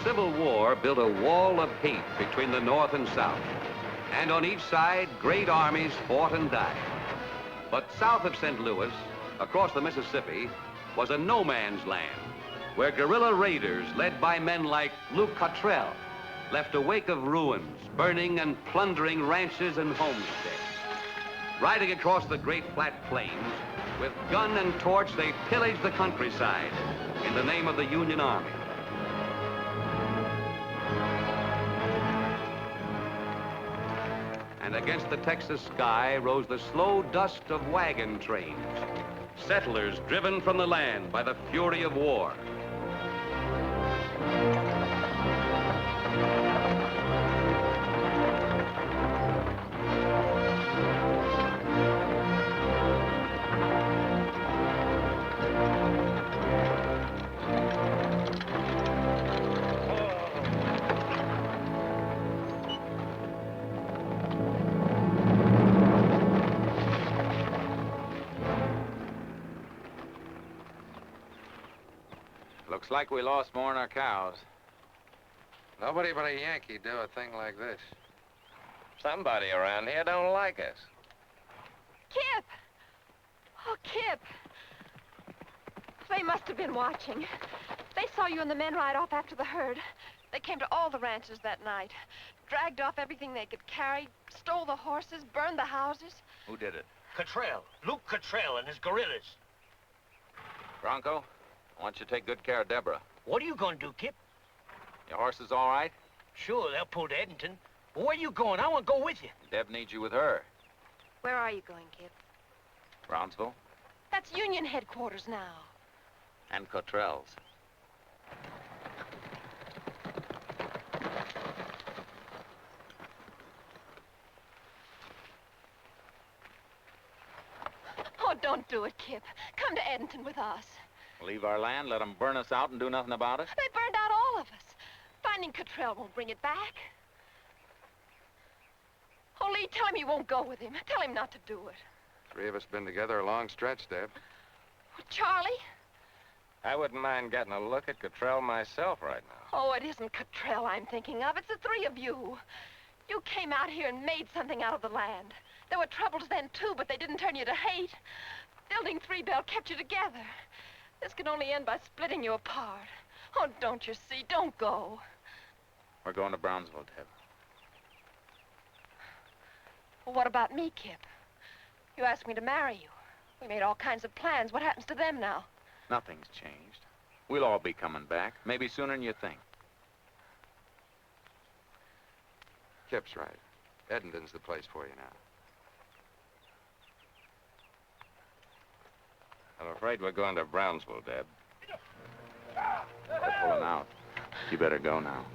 Civil War built a wall of hate between the North and South. And on each side, great armies fought and died. But south of St. Louis, across the Mississippi, was a no man's land, where guerrilla raiders led by men like Luke Cottrell left a wake of ruins, burning and plundering ranches and homesteads. Riding across the great flat plains, with gun and torch, they pillaged the countryside in the name of the Union Army. And against the Texas sky rose the slow dust of wagon trains, settlers driven from the land by the fury of war. Looks like we lost more than our cows. Nobody but a Yankee do a thing like this. Somebody around here don't like us. Kip! Oh, Kip. They must have been watching. They saw you and the men ride off after the herd. They came to all the ranches that night, dragged off everything they could carry, stole the horses, burned the houses. Who did it? Cottrell. Luke Cottrell and his guerrillas. Bronco, I want you to take good care of Deborah. What are you going to do, Kip? Your horse is all right? Sure, they'll pull to Edenton. But where are you going? I want to go with you. Deb needs you with her. Where are you going, Kip? Brownsville That's Union headquarters now. and Cottrell's. Oh, don't do it, Kip. Come to Edenton with us. Leave our land, let them burn us out and do nothing about it? They burned out all of us. Finding Cottrell won't bring it back. Oh, Lee, tell him you won't go with him. Tell him not to do it. Three of us been together a long stretch, Deb. Oh, Charlie? I wouldn't mind getting a look at Cottrell myself right now. Oh, it isn't Cottrell I'm thinking of. It's the three of you. You came out here and made something out of the land. There were troubles then, too, but they didn't turn you to hate. Building Three Bell kept you together. This could only end by splitting you apart. Oh, don't you see? Don't go. We're going to Brownsville, Deb. Well, what about me, Kip? You asked me to marry you. We made all kinds of plans. What happens to them now? Nothing's changed. We'll all be coming back, maybe sooner than you think. Kip's right. Edenton's the place for you now. I'm afraid we're going to Brownsville, Deb. They're pulling out. You better go now.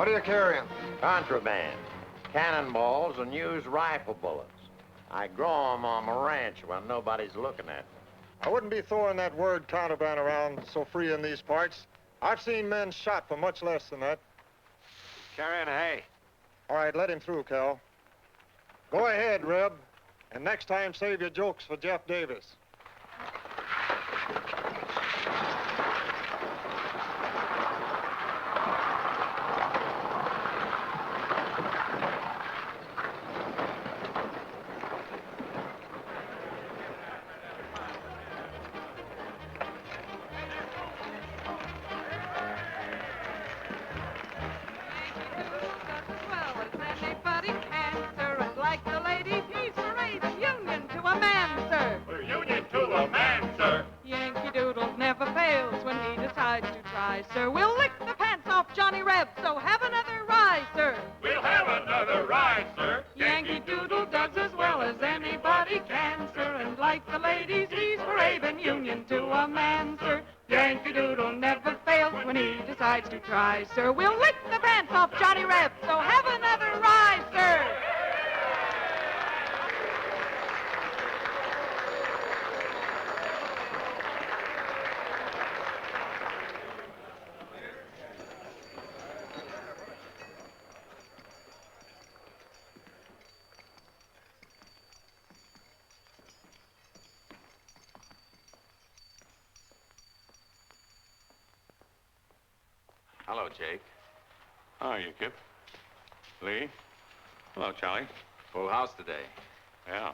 What are you carrying? Contraband. Cannonballs and used rifle bullets. I grow 'em on my ranch when nobody's looking at me. I wouldn't be throwing that word contraband around so free in these parts. I've seen men shot for much less than that. Carrying hay. All right, let him through, Cal. Go ahead, Reb. And next time, save your jokes for Jeff Davis. We'll lick the pants off Johnny Reb, so have another rise, sir. We'll have another ride, sir. Yankee Doodle does as well as anybody can, sir. And like the ladies, he's brave and union to a man, sir. Yankee Doodle never fails when he decides to try, sir. We'll lick the pants off Johnny Reb, so have another rise, sir. Hello, Jake. How are you, Kip? Lee? Hello, Charlie. Full house today. Yeah.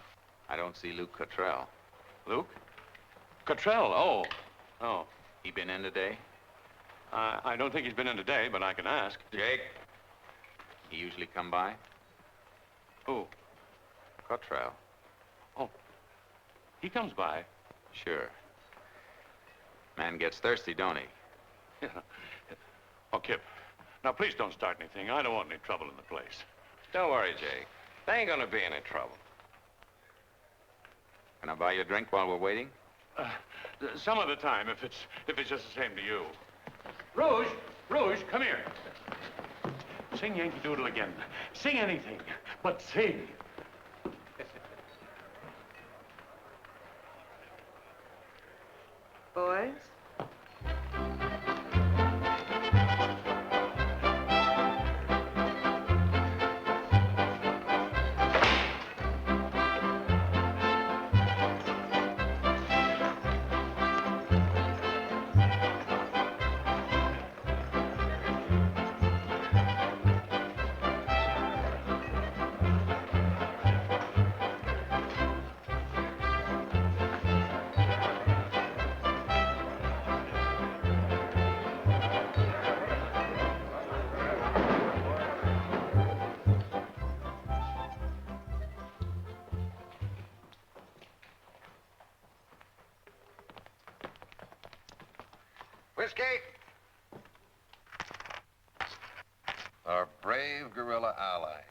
I don't see Luke Cottrell. Luke? Cottrell, oh. Oh. He been in today? I don't think he's been in today, but I can ask. Jake? He usually come by? Who? Cottrell. Oh. He comes by. Sure. Man gets thirsty, don't he? Yeah. Oh, Kip, now please don't start anything. I don't want any trouble in the place. Don't worry, Jake. There ain't gonna be any trouble. Can I buy you a drink while we're waiting? Some other time, if it's just the same to you. Rouge, come here. Sing Yankee Doodle again. Sing anything, but sing. Boys? Whiskey. Our brave guerrilla allies.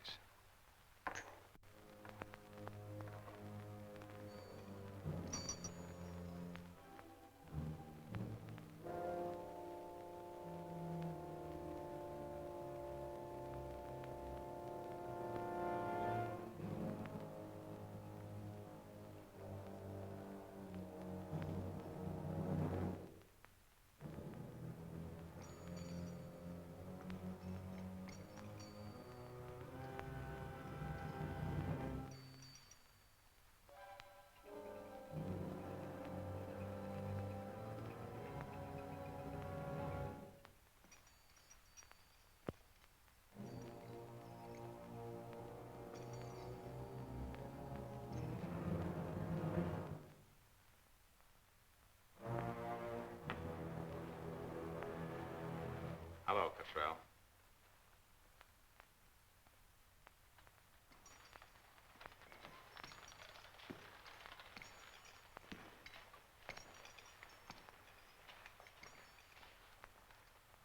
Hello, Cottrell.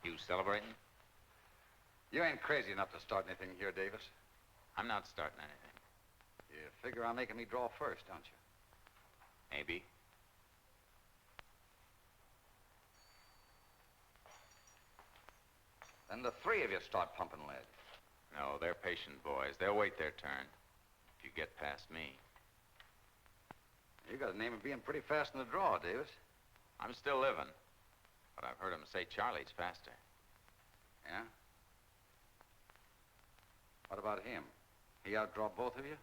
You celebrating? You ain't crazy enough to start anything here, Davis. I'm not starting anything. You figure on making me draw first, don't you? Maybe. Then the three of you start pumping lead. No, they're patient boys. They'll wait their turn. If you get past me. You got a name of being pretty fast in the draw, Davis. I'm still living. But I've heard 'em say Charlie's faster. Yeah? What about him? He outdraw both of you?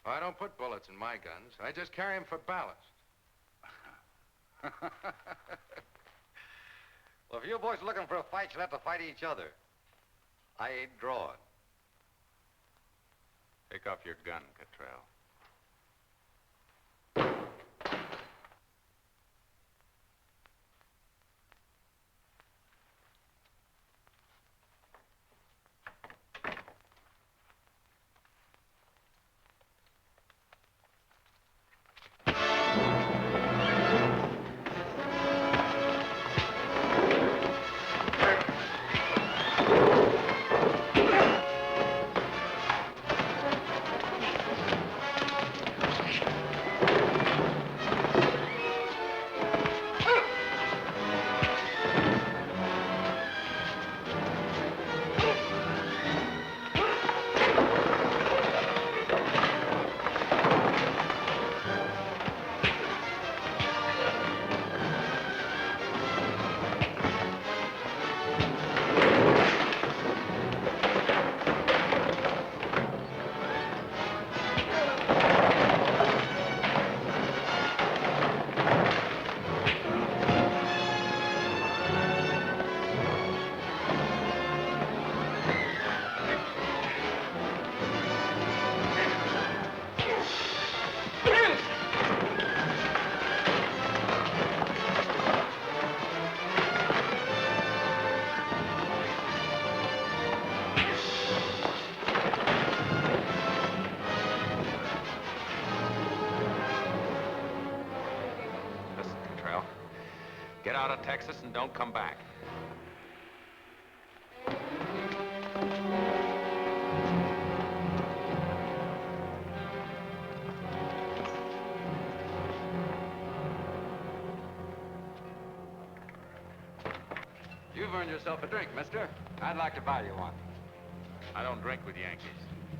Oh, I don't put bullets in my guns. I just carry them for ballast. Well, if you boys are looking for a fight, you'll have to fight each other. I ain't drawing. Take off your gun, Cottrell. out of Texas and don't come back. You've earned yourself a drink, mister. I'd like to buy you one. I don't drink with Yankees.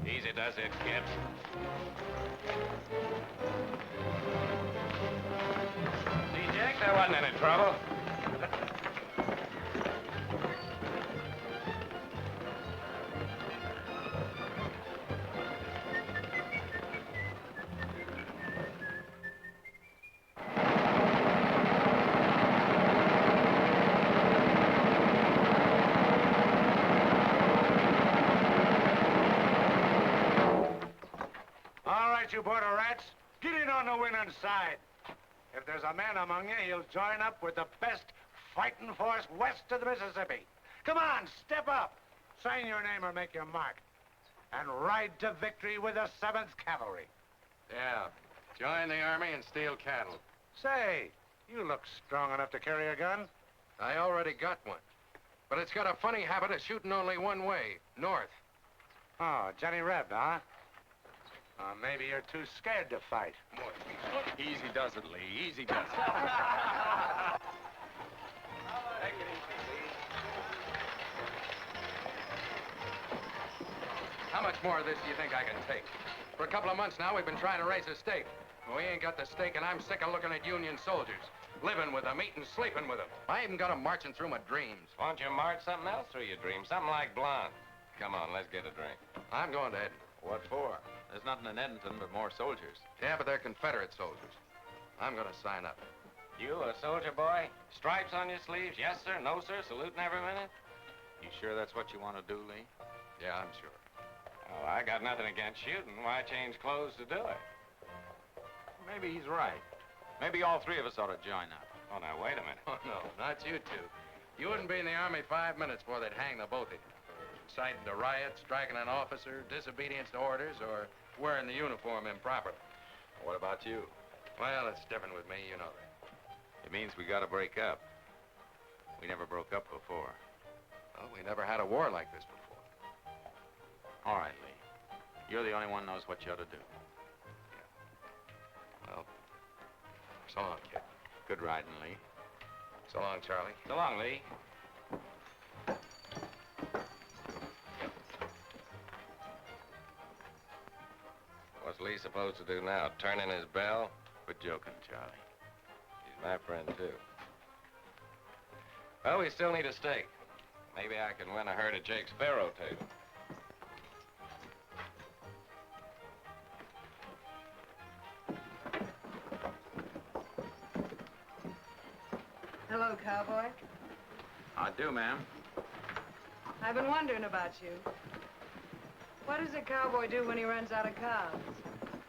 Easy does it, kid. See, Jack, there wasn't any trouble. All right, you border rats, get in on the winning side. If there's a man among you, he'll join up with the best fighting force west of the Mississippi. Come on, step up. Sign your name or make your mark. And ride to victory with the 7th Cavalry. Yeah. Join the Army and steal cattle. Say, you look strong enough to carry a gun. I already got one. But it's got a funny habit of shooting only one way, north. Oh, Johnny Reb, huh? Maybe you're too scared to fight. Easy does it, Lee. Easy does it. How much more of this do you think I can take? For a couple of months now, we've been trying to raise a stake. We ain't got the stake, and I'm sick of looking at Union soldiers. Living with them, eating, sleeping with them. I even got them marching through my dreams. Why don't you march something else through your dreams? Something like blonde. Come on, let's get a drink. I'm going to Edmonton. What for? There's nothing in Edmonton but more soldiers. Yeah, but they're Confederate soldiers. I'm going to sign up. You a soldier boy? Stripes on your sleeves? Yes, sir. No, sir. Saluting every minute? You sure that's what you want to do, Lee? Yeah, I'm sure. Oh, I got nothing against shooting. Why change clothes to do it? Maybe he's right. Maybe all three of us ought to join up. Oh, now, wait a minute. Oh, no, not you two. You wouldn't be in the Army 5 minutes before they'd hang the both of you. Inciting to riots, striking an officer, disobedience to orders, or wearing the uniform improperly. What about you? Well, it's different with me, you know that. It means we got to break up. We never broke up before. Well, we never had a war like this before. All right, Lee. You're the only one who knows what you ought to do. Well, so long, kid. Good riding, Lee. So long, Charlie. So long, Lee. What's Lee supposed to do now? Turn in his bell? Quit joking, Charlie. He's my friend, too. Well, we still need a stake. Maybe I can win a herd of Jake's faro table. Hello, cowboy. I do, ma'am. I've been wondering about you. What does a cowboy do when he runs out of cows?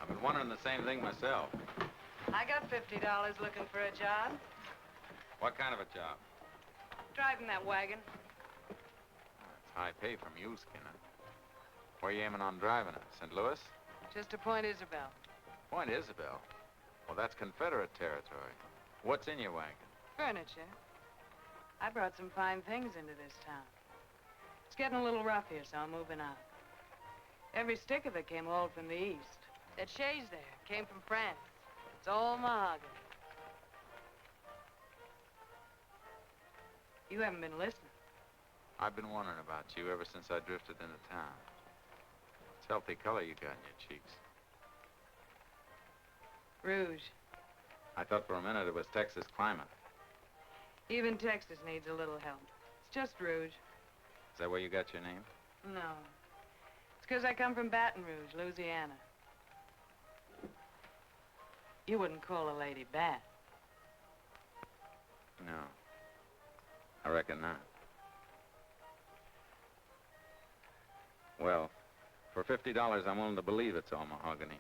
I've been wondering the same thing myself. I got $50 looking for a job. What kind of a job? Driving that wagon. That's high pay from you, Skinner. Where you aiming on driving it? St. Louis? Just to Point Isabel. Point Isabel? Well, that's Confederate territory. What's in your wagon? Furniture. I brought some fine things into this town. It's getting a little rough here, so I'm moving out. Every stick of it came all from the east. That chaise there came from France. It's all mahogany. You haven't been listening. I've been wondering about you ever since I drifted into town. It's healthy color you got in your cheeks. Rouge. I thought for a minute it was Texas climate. Even Texas needs a little help. It's just rouge. Is that where you got your name? No. It's because I come from Baton Rouge, Louisiana. You wouldn't call a lady bad. No. I reckon not. Well, for $50, I'm willing to believe it's all mahogany.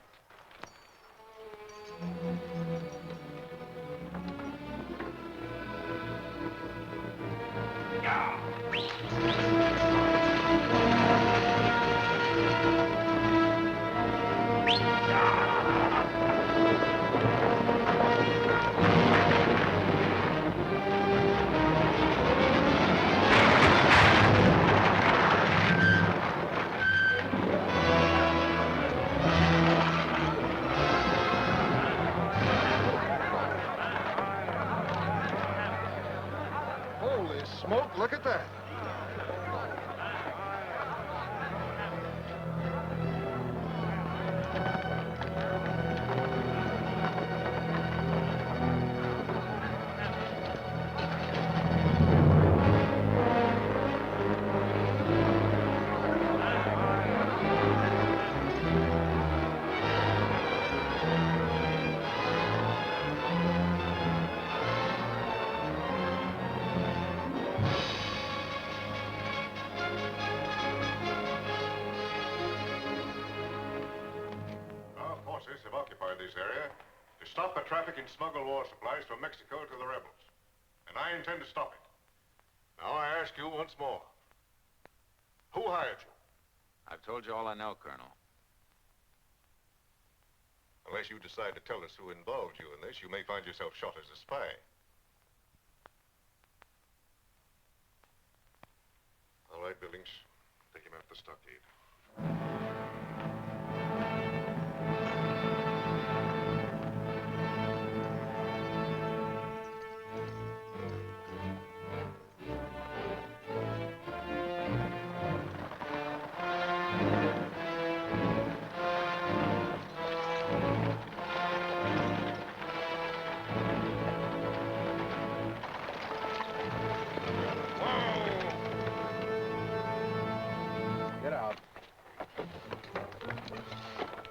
Have occupied this area to stop the traffic in smuggled war supplies from Mexico to the rebels. And I intend to stop it. Now I ask you once more. Who hired you? I've told you all I know, Colonel. Unless you decide to tell us who involved you in this, you may find yourself shot as a spy. All right, Billings. Take him out the stockade.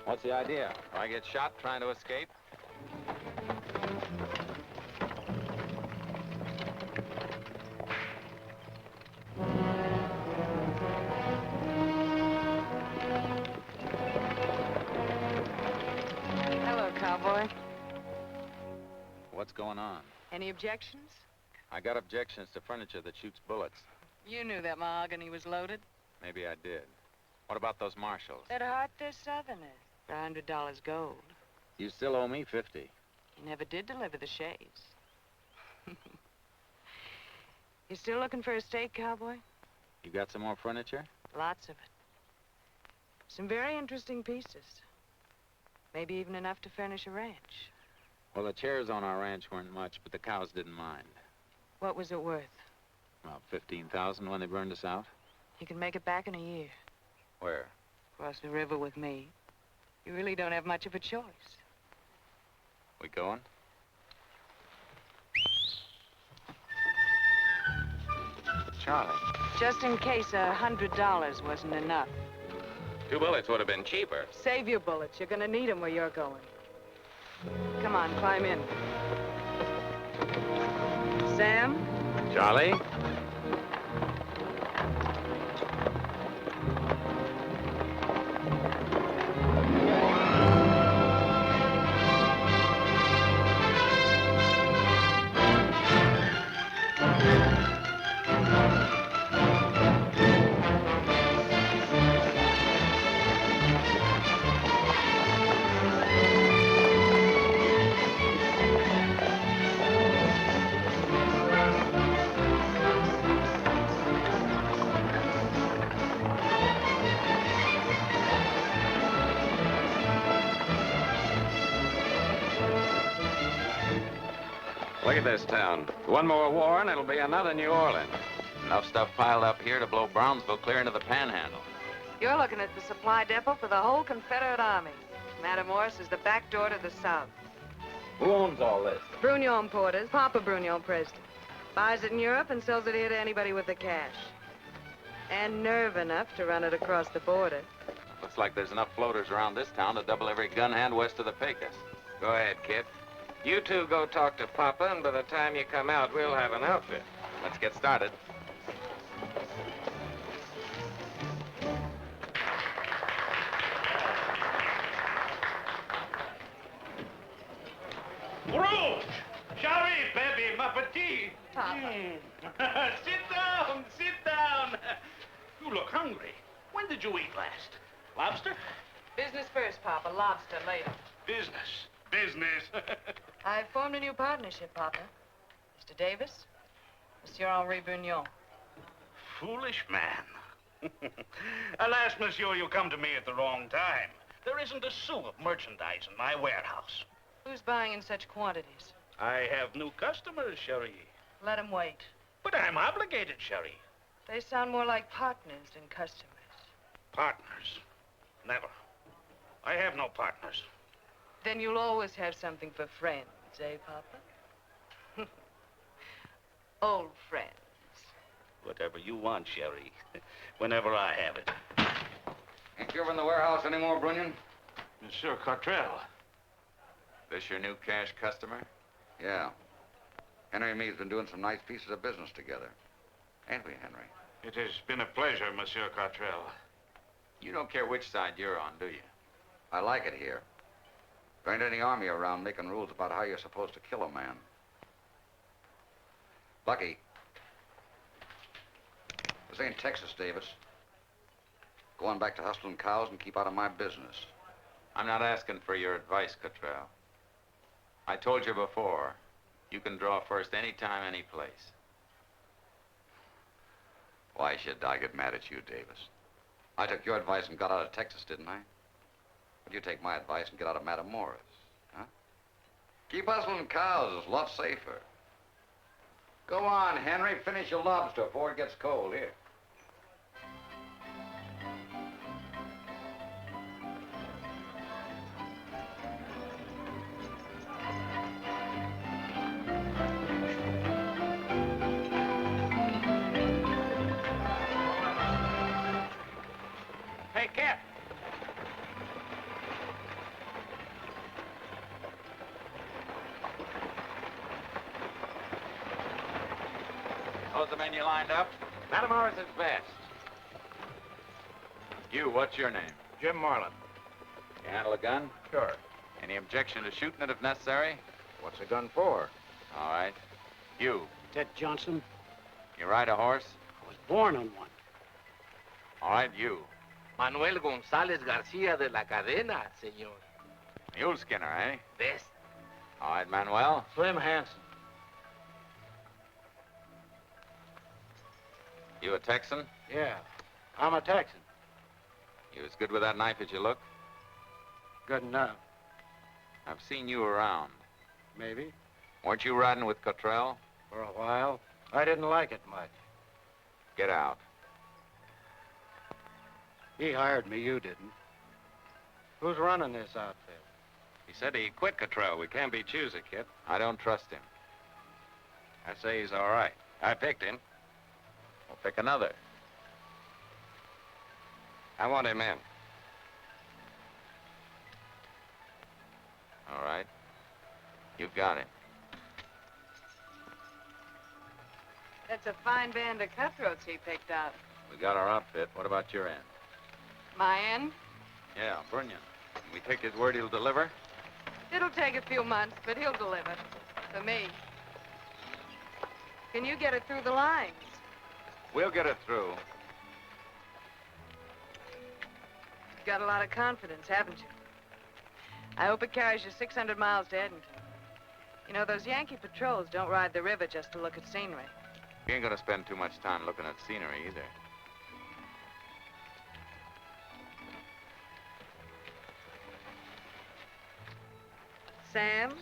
What's the idea? Do I get shot trying to escape? Hello, cowboy. What's going on? Any objections? I got objections to furniture that shoots bullets. You knew that mahogany was loaded. Maybe I did. What about those marshals? At heart, they're Southerners. For $100 gold. You still owe me 50. You never did deliver the shades. You still looking for a steak, cowboy? You got some more furniture? Lots of it. Some very interesting pieces. Maybe even enough to furnish a ranch. Well, the chairs on our ranch weren't much, but the cows didn't mind. What was it worth? About $15,000 when they burned us out. You can make it back in a year. Where? Across the river with me. You really don't have much of a choice. We going? Charlie. Just in case $100 wasn't enough. 2 bullets would have been cheaper. Save your bullets. You're gonna need them where you're going. Come on, climb in. Sam? Charlie? Look at this town. One more war and it'll be another New Orleans. Enough stuff piled up here to blow Brownsville clear into the Panhandle. You're looking at the supply depot for the whole Confederate Army. Matamoros is the back door to the south. Who owns all this? Brunion importers, Papa Brunion president. Buys it in Europe and sells it here to anybody with the cash. And nerve enough to run it across the border. Looks like there's enough floaters around this town to double every gun hand west of the Pecos. Go ahead, kid. You two go talk to Papa, and by the time you come out, we'll have an outfit. Let's get started. Rouge! J'arrive, baby, ma petite. Papa. Sit down, sit down. You look hungry. When did you eat last? Lobster? Business first, Papa. Lobster later. Business. I've formed a new partnership, Papa. Mr. Davis, Monsieur Henri Brunion. Foolish man. Alas, monsieur, you come to me at the wrong time. There isn't a sou of merchandise in my warehouse. Who's buying in such quantities? I have new customers, Cherie. Let him wait. But I'm obligated, Cherie. They sound more like partners than customers. Partners? Never. I have no partners. Then you'll always have something for friends, eh, Papa? Old friends. Whatever you want, Sherry. Whenever I have it. Ain't you over in the warehouse anymore, Brunion? Monsieur Cottrell. This your new cash customer? Yeah. Henry and me's been doing some nice pieces of business together. Ain't we, Henry? It has been a pleasure, Monsieur Cottrell. You don't care which side you're on, do you? I like it here. There ain't any army around making rules about how you're supposed to kill a man. Bucky. This ain't Texas, Davis. Go on back to hustling cows and keep out of my business. I'm not asking for your advice, Cottrell. I told you before, you can draw first anytime, any place. Why should I get mad at you, Davis? I took your advice and got out of Texas, didn't I? Would you take my advice and get out of Matamoras, huh? Keep hustling cows. It's a lot safer. Go on, Henry. Finish your lobster before it gets cold. Here. Hey, Cap. Those the men you lined up? Matamoras is best. You, what's your name? Jim Marlin. You handle a gun? Sure. Any objection to shooting it if necessary? What's a gun for? All right. You. Ted Johnson. You ride a horse? I was born on one. All right, you. Manuel González García de la Cadena, señor. Mule skinner, eh? Best. All right, Manuel. Slim Hansen. You a Texan? Yeah, I'm a Texan. You as good with that knife as you look? Good enough. I've seen you around. Maybe. Weren't you riding with Cottrell? For a while. I didn't like it much. Get out. He hired me, you didn't. Who's running this outfit? He said he quit Cottrell. We can't be choosy, kid. I don't trust him. I say he's all right. I picked him. We'll pick another. I want him in. All right. You've got him. That's a fine band of cutthroats he picked out. We got our outfit. What about your end? My end? Yeah, Brunion. Can we take his word he'll deliver? It'll take a few months, but he'll deliver. For me. Can you get it through the lines? We'll get it through. You've got a lot of confidence, haven't you? I hope it carries you 600 miles to Edmonton. You know, those Yankee patrols don't ride the river just to look at scenery. We ain't gonna spend too much time looking at scenery either. Sam?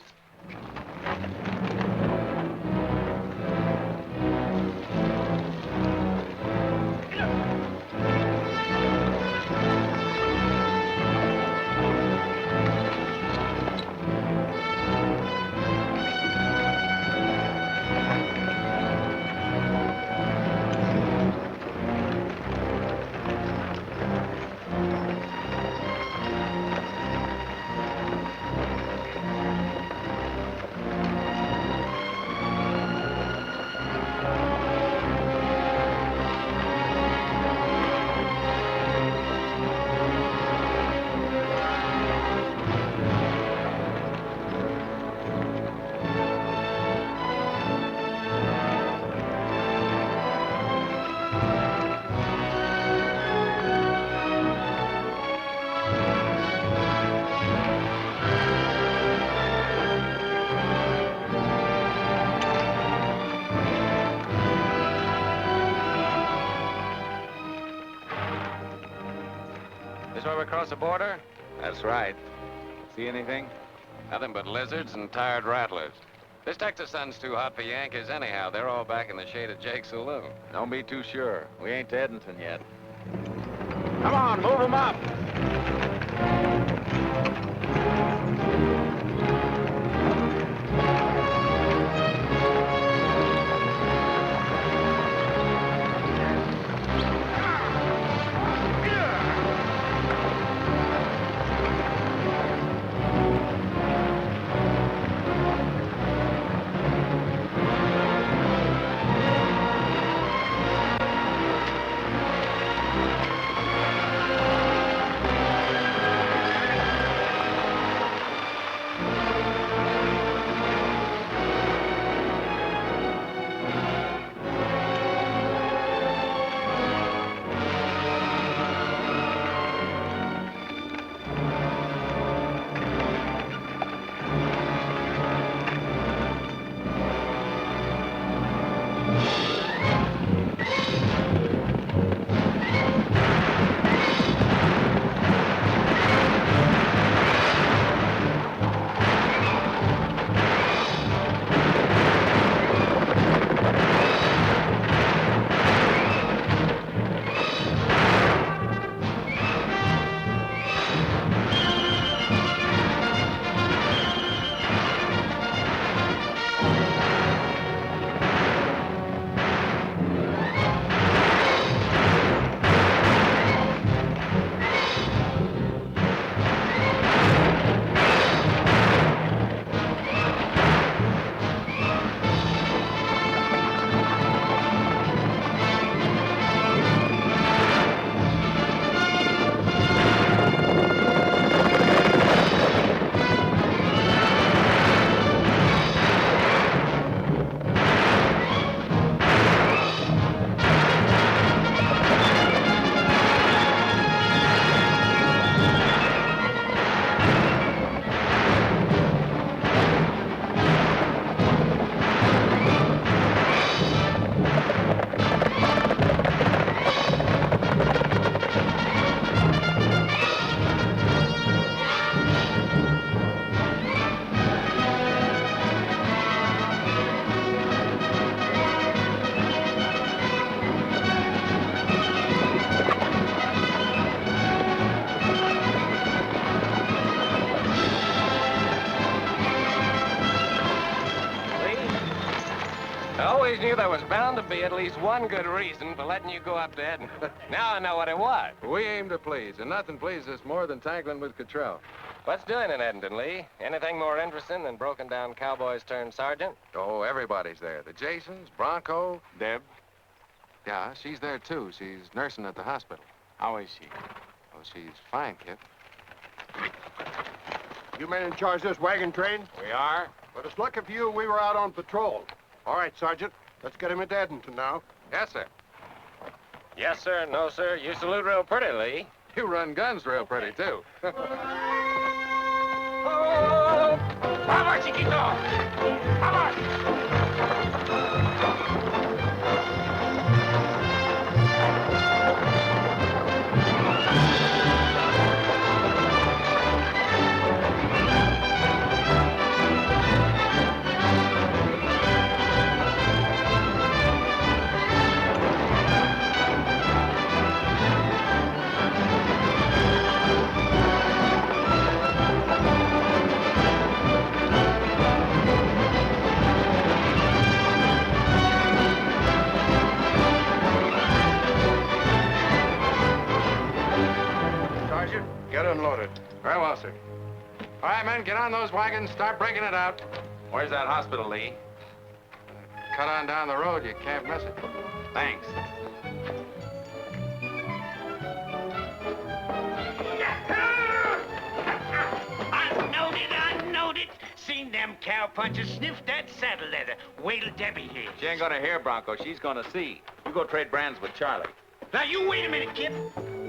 Where we cross the border? That's right. See anything? Nothing but lizards and tired rattlers. This Texas sun's too hot for Yankees anyhow. They're all back in the shade of Jake's saloon. Don't be too sure. We ain't to Edenton yet. Come on, move them up. always knew there was bound to be at least one good reason for letting you go up to Edinburgh. Now I know what it was. We aim to please, and nothing pleases us more than tangling with Cottrell. What's doing in Edenton, Lee? Anything more interesting than broken down cowboys turned sergeant? Oh, everybody's there. The Jasons, Bronco. Deb? Yeah, she's there, too. She's nursing at the hospital. How is she? Oh, she's fine, kid. You men in charge of this wagon train? We are. But it's lucky for you we were out on patrol. All right, Sergeant. Let's get him into Edenton now. Yes, sir. Yes, sir. No, sir. You salute real pretty, Lee. You run guns real pretty, too. ¡Vamos, chiquito! ¡Vamos! Get unloaded. Very well, sir. All right, men, get on those wagons, start breaking it out. Where's that hospital, Lee? Cut on down the road, you can't miss it. Thanks. I knowed it. Seen them cowpunchers sniff that saddle leather. Wait till Debbie hears. She ain't gonna hear, Bronco. She's gonna see. You go trade brands with Charlie. Now, you wait a minute, kid.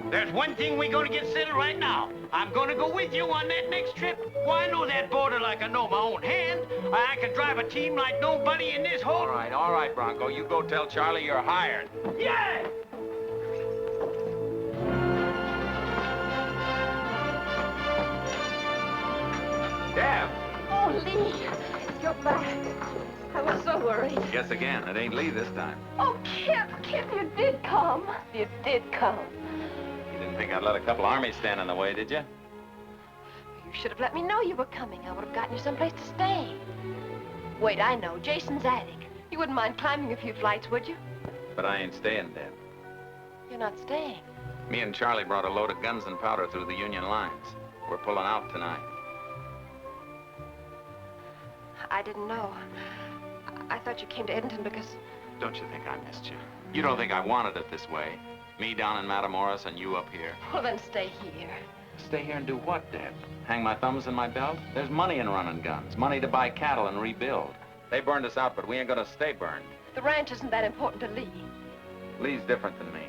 There's one thing we're gonna get settled right now. I'm gonna go with you on that next trip. Why, I know that border like I know my own hand. I can drive a team like nobody in this whole... All right, Bronco. You go tell Charlie you're hired. Yeah! Deb! Oh, Lee, you're back. Zachary. Guess again. It ain't Lee this time. Oh, Kip, you did come. You did come. You didn't think I'd let a couple armies stand in the way, did you? You should have let me know you were coming. I would have gotten you someplace to stay. Wait, I know. Jason's attic. You wouldn't mind climbing a few flights, would you? But I ain't staying there. You're not staying. Me and Charlie brought a load of guns and powder through the Union lines. We're pulling out tonight. I didn't know. I thought you came to Edenton because... Don't you think I missed you? You don't think I wanted it this way? Me down in Matamoros and you up here. Well, then stay here. Stay here and do what, Deb? Hang my thumbs in my belt? There's money in running guns. Money to buy cattle and rebuild. They burned us out, but we ain't gonna stay burned. The ranch isn't that important to Lee. Lee's different than me.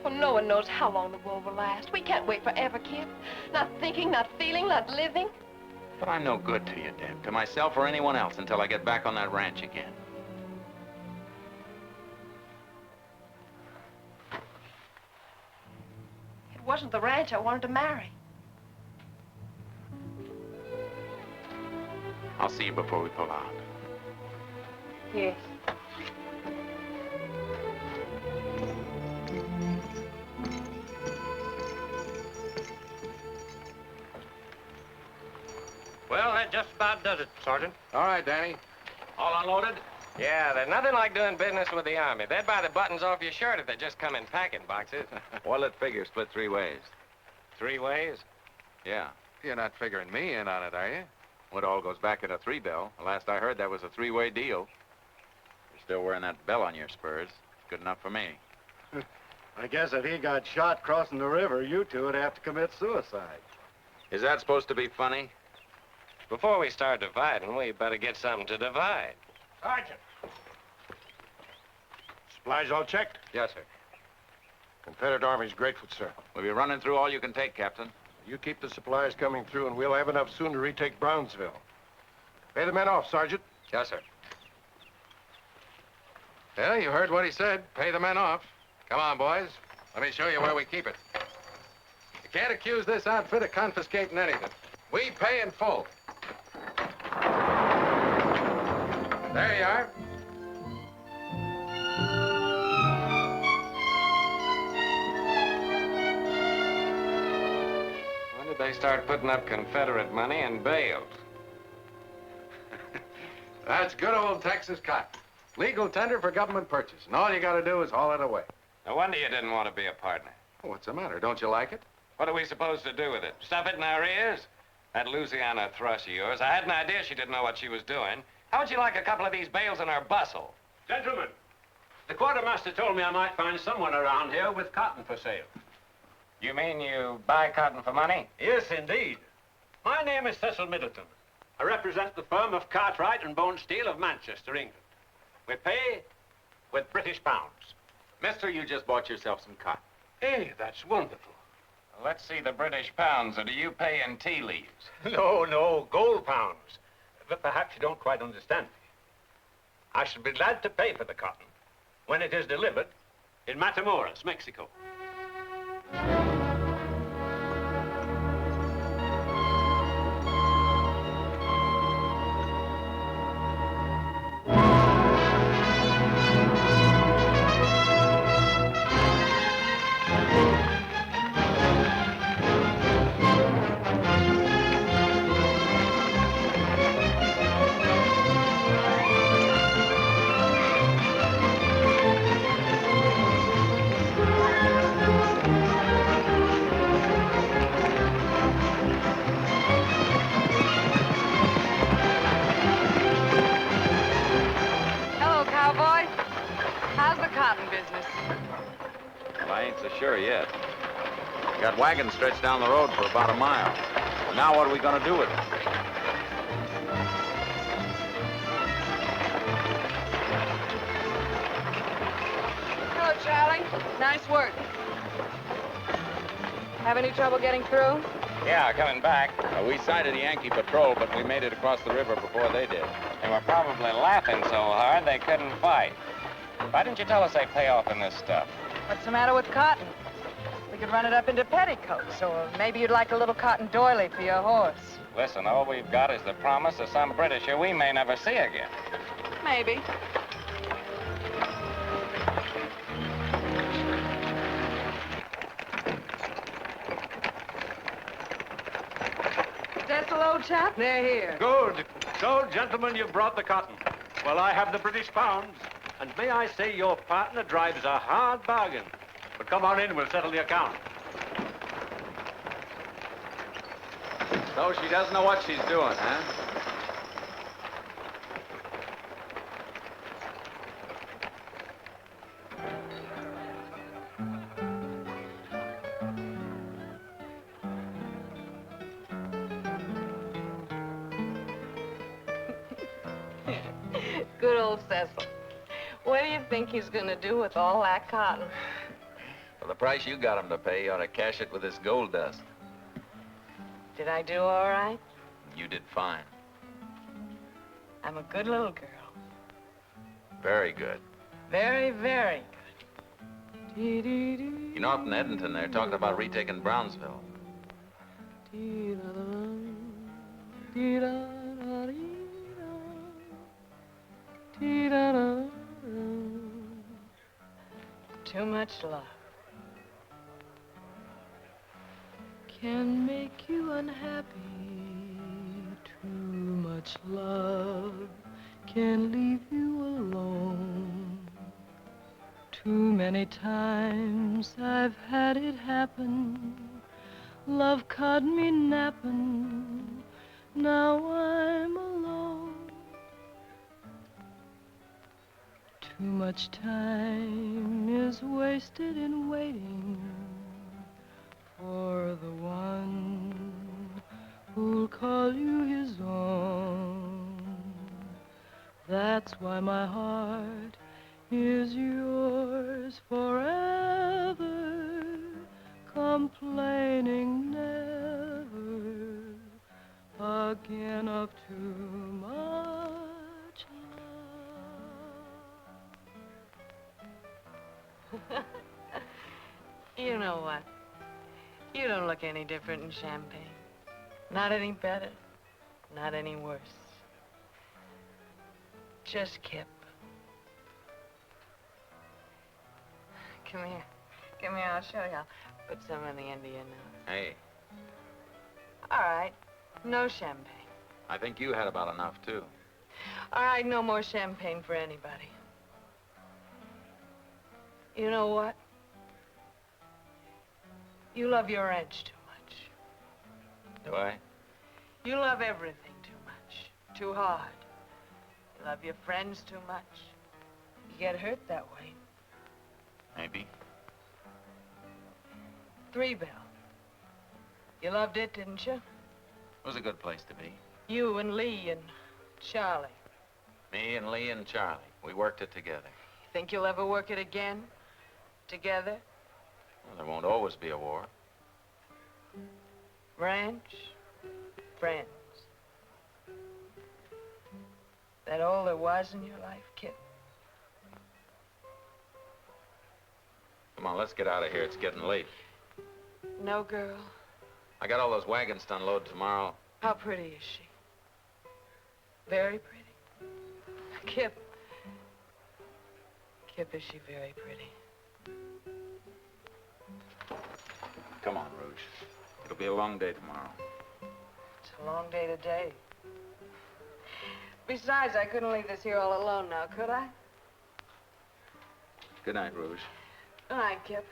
Well, no one knows how long the war will last. We can't wait forever, Kip. Not thinking, not feeling, not living. But I'm no good to you, Deb. To myself or anyone else until I get back on that ranch again. It wasn't the ranch I wanted to marry. I'll see you before we pull out. Yes. Well, that just about does it, Sergeant. All right, Danny. All unloaded? Yeah, there's nothing like doing business with the Army. They'd buy the buttons off your shirt if they just come in packing boxes. What'll it figure split 3 ways? 3 ways? Yeah. You're not figuring me in on it, are you? Well, it all goes back in a 3 bell. The last I heard, that was a 3-way deal. You're still wearing that bell on your spurs. Good enough for me. I guess if he got shot crossing the river, you two would have to commit suicide. Is that supposed to be funny? Before we start dividing, we better get something to divide. Sergeant. Supplies all checked? Yes, sir. Confederate Army's grateful, sir. We'll be running through all you can take, Captain. You keep the supplies coming through, and we'll have enough soon to retake Brownsville. Pay the men off, Sergeant. Yes, sir. Yeah, you heard what he said. Pay the men off. Come on, boys. Let me show you where we keep it. You can't accuse this outfit of confiscating anything. We pay in full. There you are. When did they start putting up Confederate money and bales? That's good old Texas cotton. Legal tender for government purchase. And all you got to do is haul it away. No wonder you didn't want to be a partner. What's the matter? Don't you like it? What are we supposed to do with it? Stuff it in our ears? That Louisiana thrush of yours, I had an idea she didn't know what she was doing. How would you like a couple of these bales in our bustle? Gentlemen, the quartermaster told me I might find someone around here with cotton for sale. You mean you buy cotton for money? Yes, indeed. My name is Cecil Middleton. I represent the firm of Cartwright and Bone Steel of Manchester, England. We pay with British pounds. Mister, you just bought yourself some cotton. Hey, that's wonderful. Well, let's see the British pounds, or do you pay in tea leaves? No, gold pounds. But perhaps you don't quite understand me. I should be glad to pay for the cotton when it is delivered in Matamoros, Mexico. Sure yet. Got wagons stretched down the road for about a mile. Now what are we going to do with it? Hello, Charlie. Nice work. Have any trouble getting through? Yeah, coming back. We sighted the Yankee patrol, but we made it across the river before they did. They were probably laughing so hard they couldn't fight. Why didn't you tell us they pay off in this stuff? What's the matter with cotton? We could run it up into petticoats, or maybe you'd like a little cotton doily for your horse. Listen, all we've got is the promise of some Britisher we may never see again. Maybe. old chap? They're here. Good. So, gentlemen, you've brought the cotton. Well, I have the British pounds. And may I say your partner drives a hard bargain. But come on in, we'll settle the account. So she doesn't know what she's doing, huh? Good old Cecil. What do you think he's going to do with all that cotton? For the price you got him to pay, you ought to cash it with this gold dust. Did I do all right? You did fine. I'm a good little girl. Very good. Very, very good. You know, up in Edmonton, they're talking about retaking Brownsville. Too much love can make you unhappy. Too much love can leave you alone. Too many times I've had it happen. Love caught me napping. Now I'm alone. Too much time is wasted in waiting for the one who'll call you his own. That's why my heart is yours forever, complaining never again of too much love. You know what? You don't look any different in champagne. Not any better, not any worse. Just Kip. Come here. Come here, I'll show you. I'll put some in the end of your nose. Hey, All right, no champagne. I think you had about enough, too. All right, no more champagne for anybody. You know what? You love your ranch too much. Do I? You love everything too much, too hard. You love your friends too much. You get hurt that way. Maybe. 3 Bell. You loved it, didn't you? It was a good place to be. You and Lee and Charlie. Me and Lee and Charlie. We worked it together. Think you'll ever work it again? Together? Well, there won't always be a war. Ranch? Friends. That all there was in your life, Kip? Come on, let's get out of here. It's getting late. No, girl. I got all those wagons to unload tomorrow. How pretty is she? Very pretty. Kip. Kip, is she very pretty? Come on, Rouge. It'll be a long day tomorrow. It's a long day today. Besides, I couldn't leave this here all alone now, could I? Good night, Rouge. Good night, Kip.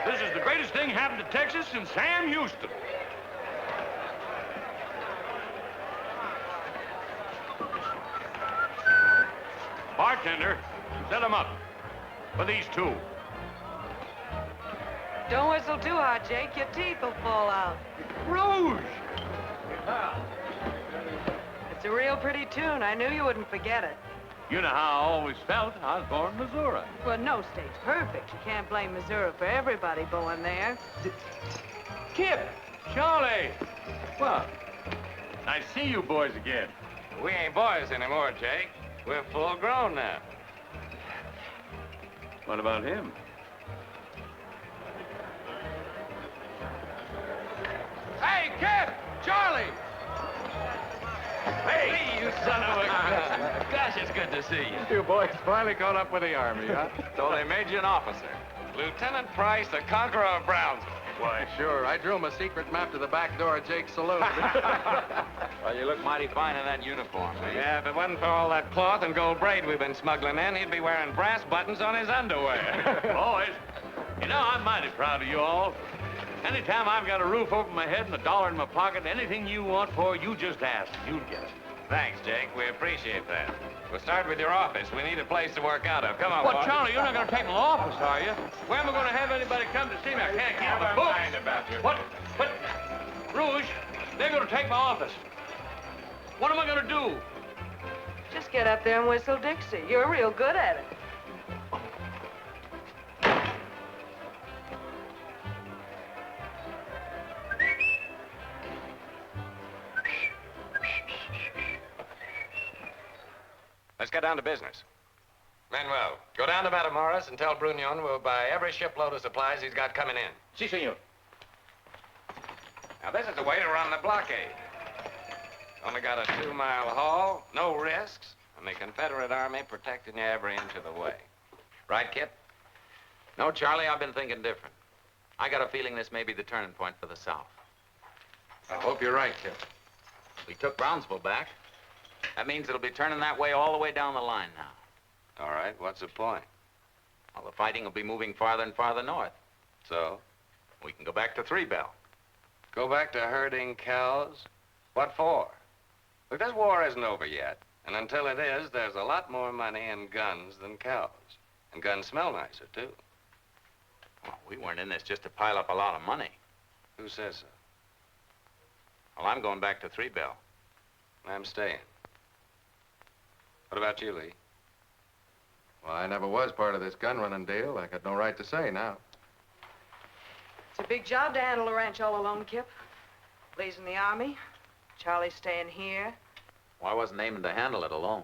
This is the greatest thing happened to Texas since Sam Houston. Bartender, set them up. For these two. Don't whistle too hard, Jake. Your teeth will fall out. Rouge! It's a real pretty tune. I knew you wouldn't forget it. You know how I always felt. I was born in Missouri. Well, no state's perfect. You can't blame Missouri for everybody born there. Kip! Charlie! What? I see you boys again. We ain't boys anymore, Jake. We're full grown now. What about him? Hey, Kip! Charlie! Hey, you son of a gun. Gosh, it's good to see you. You boys finally caught up with the Army, huh? So they made you an officer. Lieutenant Price, the conqueror of Brownsville. Why, sure. I drew him a secret map to the back door of Jake's saloon. Well, you look mighty fine in that uniform, eh? Yeah, if it wasn't for all that cloth and gold braid we've been smuggling in, he'd be wearing brass buttons on his underwear. Boys, you know, I'm mighty proud of you all. Anytime I've got a roof over my head and $1 in my pocket, anything you want for, you just ask. You'll get it. Thanks, Jake. We appreciate that. We'll start with your office. We need a place to work out of. Come on, What, boys. Charlie, you're not going to take my office, are you? Where am I going to have anybody come to see me? I can't keep my books. Mind about your... What? Rouge, they're going to take my office. What am I going to do? Just get up there and whistle Dixie. You're real good at it. Let's get down to business. Manuel, go down to Matamoros and tell Brunion we'll buy every shipload of supplies he's got coming in. Si, senor. Now, this is the way to run the blockade. Only got a 2-mile haul, no risks, and the Confederate Army protecting you every inch of the way. Right, Kip? No, Charlie, I've been thinking different. I got a feeling this may be the turning point for the South. I hope you're right, Kip. We took Brownsville back. That means it'll be turning that way all the way down the line now. All right, what's the point? Well, the fighting will be moving farther and farther north. So? We can go back to Three Bell. Go back to herding cows? What for? Look, this war isn't over yet. And until it is, there's a lot more money in guns than cows. And guns smell nicer, too. Well, we weren't in this just to pile up a lot of money. Who says so? Well, I'm going back to Three Bell. I'm staying. What about you, Lee? Well, I never was part of this gun running deal. I got no right to say now. It's a big job to handle a ranch all alone, Kip. Lee's in the Army. Charlie's staying here. Well, I wasn't aiming to handle it alone.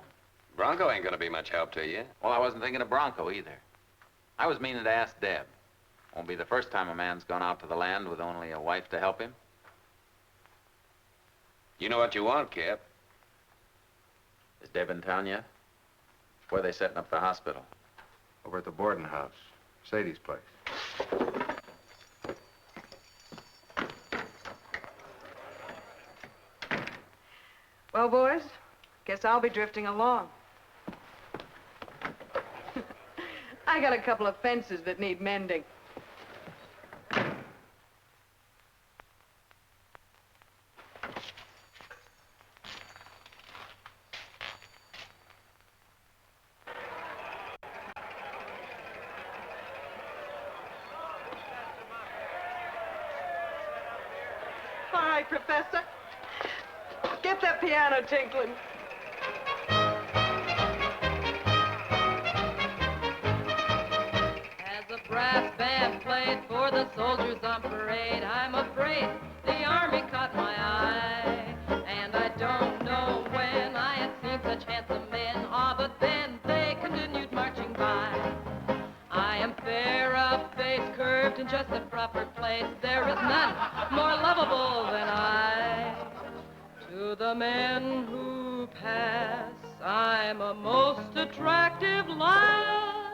Bronco ain't gonna be much help to you. Well, I wasn't thinking of Bronco either. I was meaning to ask Deb. Won't be the first time a man's gone out to the land with only a wife to help him. You know what you want, Kip. Is Deb in town yet? Where are they setting up the hospital? Over at the boarding house. Sadie's place. Well, boys, guess I'll be drifting along. I got a couple of fences that need mending. Hi, Professor. Get that piano tinkling. As a brass band played for the soldiers on parade, I'm afraid the army caught my eye. And I don't know when I had seen such handsome men, but then they continued marching by. I am fair of face, curved in just the proper place. There is none more lovable than I. To the men who pass, I'm a most attractive lass.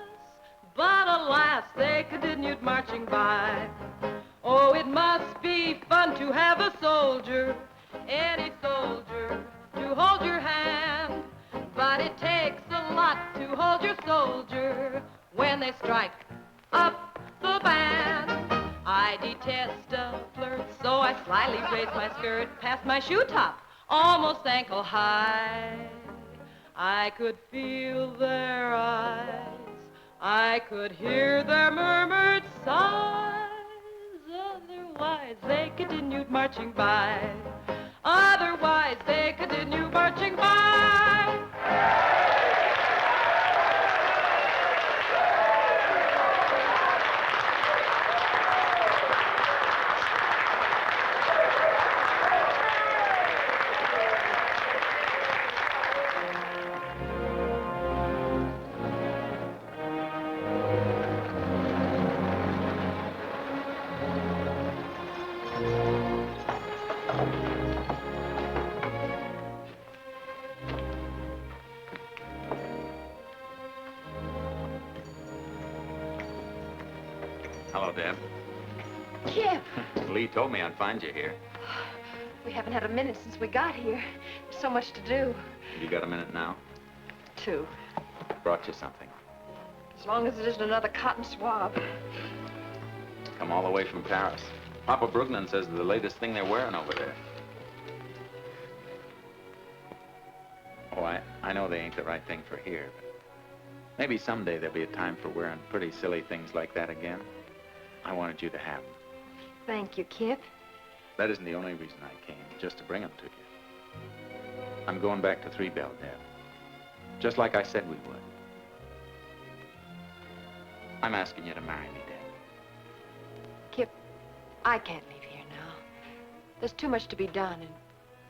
But alas, they continued marching by. Oh, it must be fun to have a soldier, any soldier, to hold your hand. But it takes a lot to hold your soldier when they strike up the band. test a flirt. So I slyly raised my skirt past my shoe top, almost ankle high. I could feel their eyes, I could hear their murmured sighs. Otherwise, they continued marching by. Otherwise, they continued marching by. Hello, Deb. Kip, Lee told me I'd find you here. we haven't had a minute since we got here. So much to do. You got a minute now? 2. Brought you something. As long as it isn't another cotton swab. Come all the way from Paris. Papa Brugman says they're the latest thing they're wearing over there. Oh, I know they ain't the right thing for here, but maybe someday there'll be a time for wearing pretty silly things like that again. I wanted you to have them. Thank you, Kip. That isn't the only reason I came, just to bring them to you. I'm going back to 3 Bell, Deb. Just like I said we would. I'm asking you to marry me, Deb. Kip, I can't leave here now. There's too much to be done and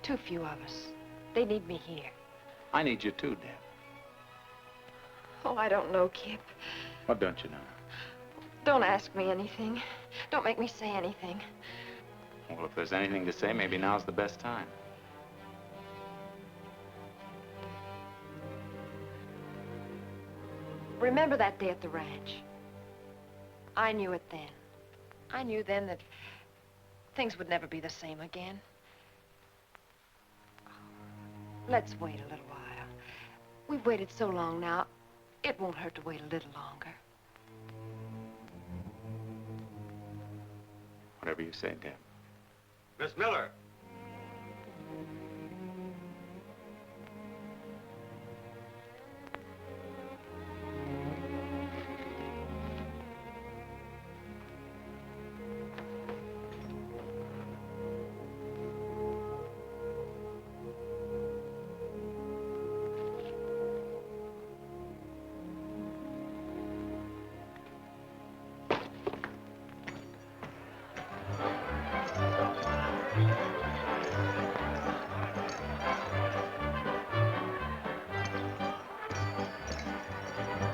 too few of us. They need me here. I need you too, Deb. Oh, I don't know, Kip. What don't you know? Don't ask me anything. Don't make me say anything. Well, if there's anything to say, maybe now's the best time. Remember that day at the ranch? I knew it then. I knew then that things would never be the same again. Let's wait a little while. We've waited so long now, it won't hurt to wait a little longer. Whatever you say, Deb. Miss Miller.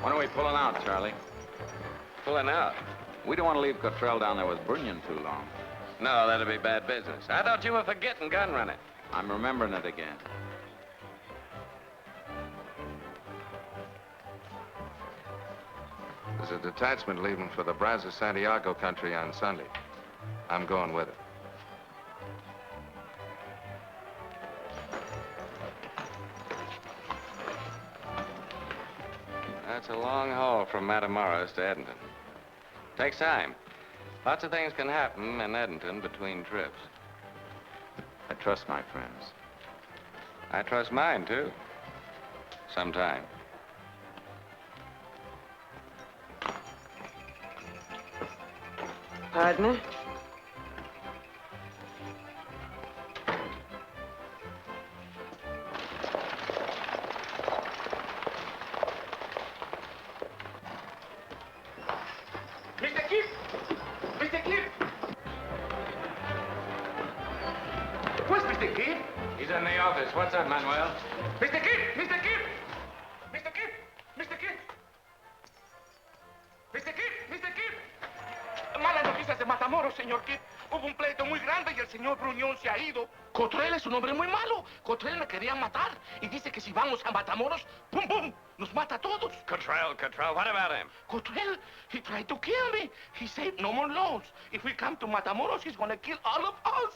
When are we pulling out, Charlie? Pulling out? We don't want to leave Cottrell down there with Bunyan too long. No, that'd be bad business. I thought you were forgetting gun running. I'm remembering it again. There's a detachment leaving for the Brazos-Santiago country on Sunday. I'm going with it. That's a long haul from Matamoros to Edmonton. Takes time. Lots of things can happen in Edmonton between trips. I trust my friends. I trust mine, too. Sometime. Partner? Mr. Kip! Mr. Kip! Where's Mr. Kip? He's in the office. What's up, Manuel? Mr. Kip! Mr. Kip! Mr. Kip! Mr. Kip! Mr. Kip! Mr. Kip! Malas noticias de Matamoros, señor Kip. Hubo un pleito muy grande y el señor Bruñón se ha ido. Cottrell es un hombre muy malo. Cottrell me quería matar y dice que si vamos a Matamoros, ¡pum, pum!, nos mata a todos. Cottrell, what about him? Cottrell, he tried to kill me. He said no more loans. If we come to Matamoros, he's gonna kill all of us.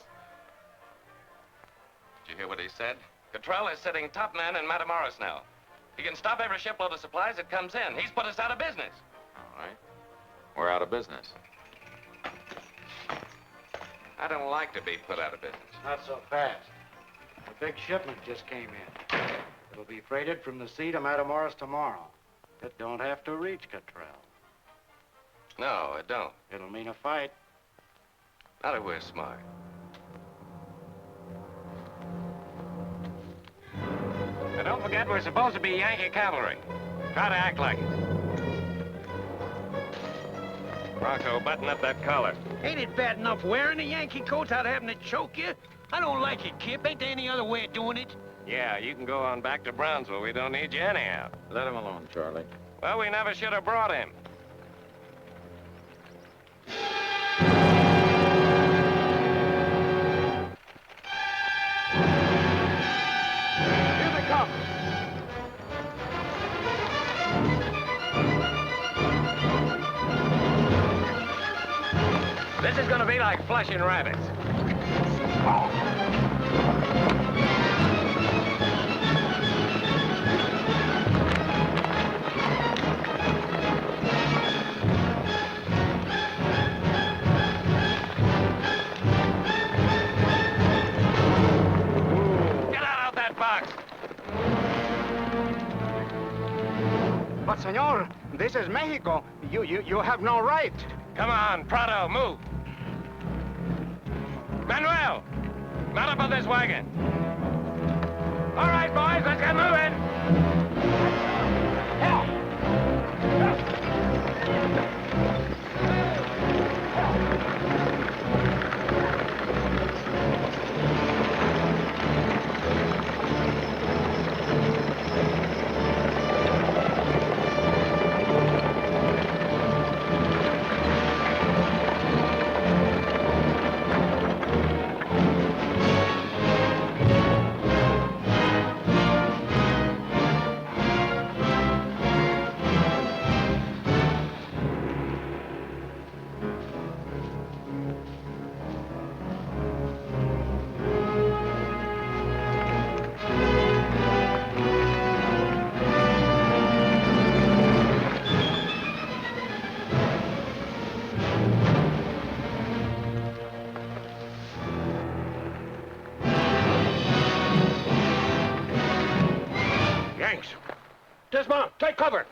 Did you hear what he said? Cottrell is sitting top man in Matamoros now. He can stop every shipload of supplies that comes in. He's put us out of business. All right. We're out of business. I don't like to be put out of business. Not so fast. A big shipment just came in. It'll be freighted from the sea to Matamoros tomorrow. It don't have to reach Cottrell. No, it don't. It'll mean a fight. Not if we're smart. Now, don't forget we're supposed to be Yankee cavalry. Try to act like it. Bronco, button up that collar. Ain't it bad enough wearing a Yankee coat without having to choke you? I don't like it, Kip. Ain't there any other way of doing it? Yeah, you can go on back to Brownsville. We don't need you anyhow. Let him alone, Charlie. Well, we never should have brought him. Here they come. This is gonna be like flushing rabbits. Get out of that box. But, senor, this is Mexico. You have no right. Come on, Prado, move. Manuel, mount up on this wagon. All right, boys, let's get moving. Yanks, dismount. Take cover.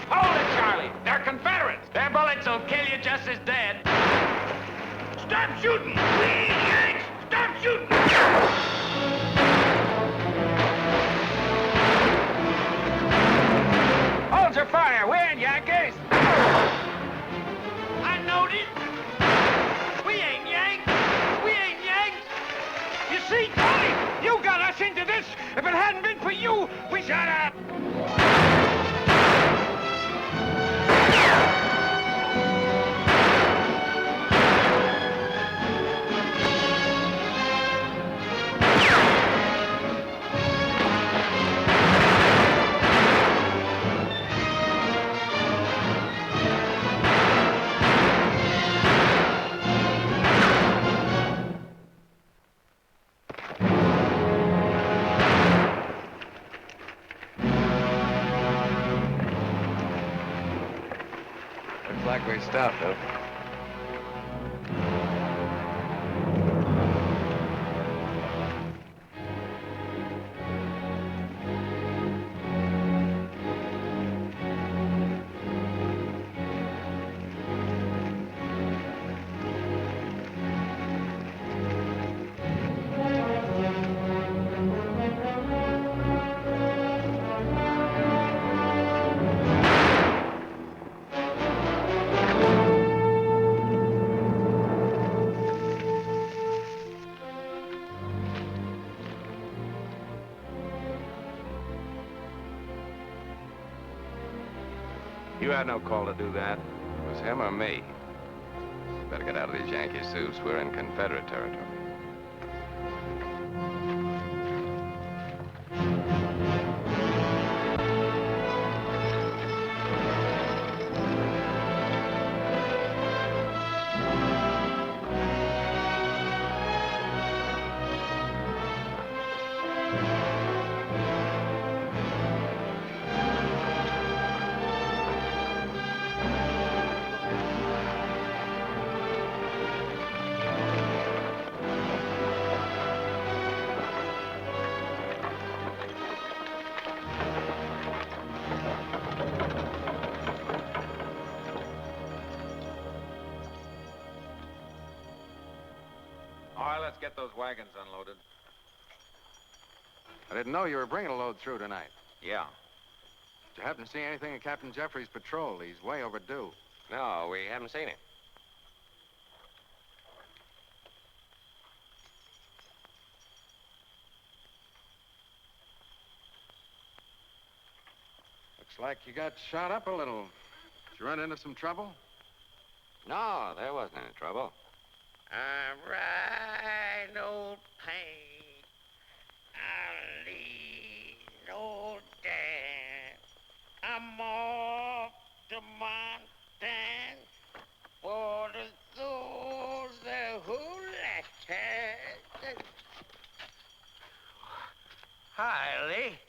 Hold it, Charlie. They're Confederates. Their bullets will kill you just as dead. Stop shooting! Please, Yanks! Stop shooting! Hold your fire. We're in, Yankees. I knowed it. We ain't Yanks. We ain't Yanks. You see, Tony, you got us into this. If it hadn't been for you, we shut up. Looks like we stopped, though. You had no call to do that. It was him or me. Better get out of these Yankee suits. We're in Confederate territory. All right, let's get those wagons unloaded. I didn't know you were bringing a load through tonight. Yeah. Did you happen to see anything of Captain Jeffrey's patrol? He's way overdue. No, we haven't seen him. Looks like you got shot up a little. Did you run into some trouble? No, there wasn't any trouble. I'm right, old pain. I'll leave no dance. I'm off to Montana for the souls that who left her. Hi, Lee.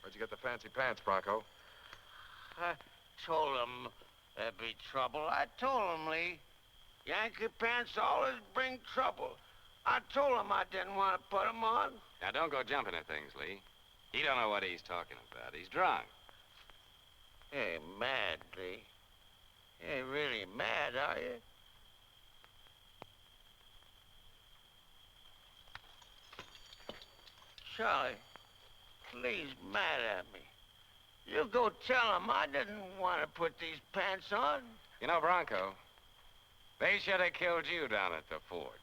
Where'd you get the fancy pants, Bronco? I told him there'd be trouble. I told him, Lee. Yankee pants always bring trouble. I told him I didn't want to put them on. Now, don't go jumping at things, Lee. He don't know what he's talking about. He's drunk. You ain't mad, Lee. You ain't really mad, are you? Charlie, Lee's mad at me. You go tell him I didn't want to put these pants on. You know, Bronco, they should have killed you down at the fort.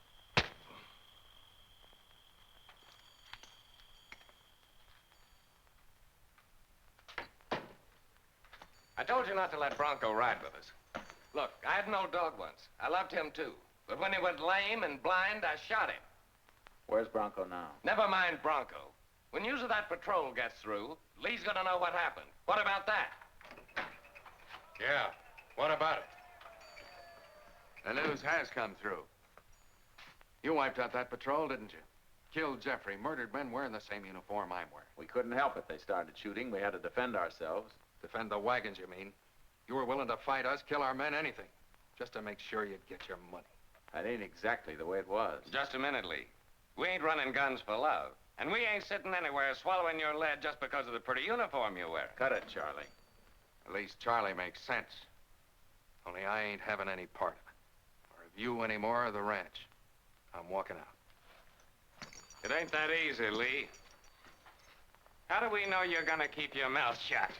I told you not to let Bronco ride with us. Look, I had an old dog once. I loved him, too. But when he went lame and blind, I shot him. Where's Bronco now? Never mind Bronco. When news of that patrol gets through, Lee's gonna know what happened. What about that? Yeah, what about it? The news has come through. You wiped out that patrol, didn't you? Killed Jeffrey, murdered men wearing the same uniform I'm wearing. We couldn't help it. They started shooting. We had to defend ourselves. Defend the wagons, you mean? You were willing to fight us, kill our men, anything, just to make sure you'd get your money. That ain't exactly the way it was. Just a minute, Lee. We ain't running guns for love. And we ain't sitting anywhere swallowing your lead just because of the pretty uniform you wear. Cut it, Charlie. At least Charlie makes sense. Only I ain't having any part of it. Or of you anymore or the ranch. I'm walking out. It ain't that easy, Lee. How do we know you're gonna keep your mouth shut?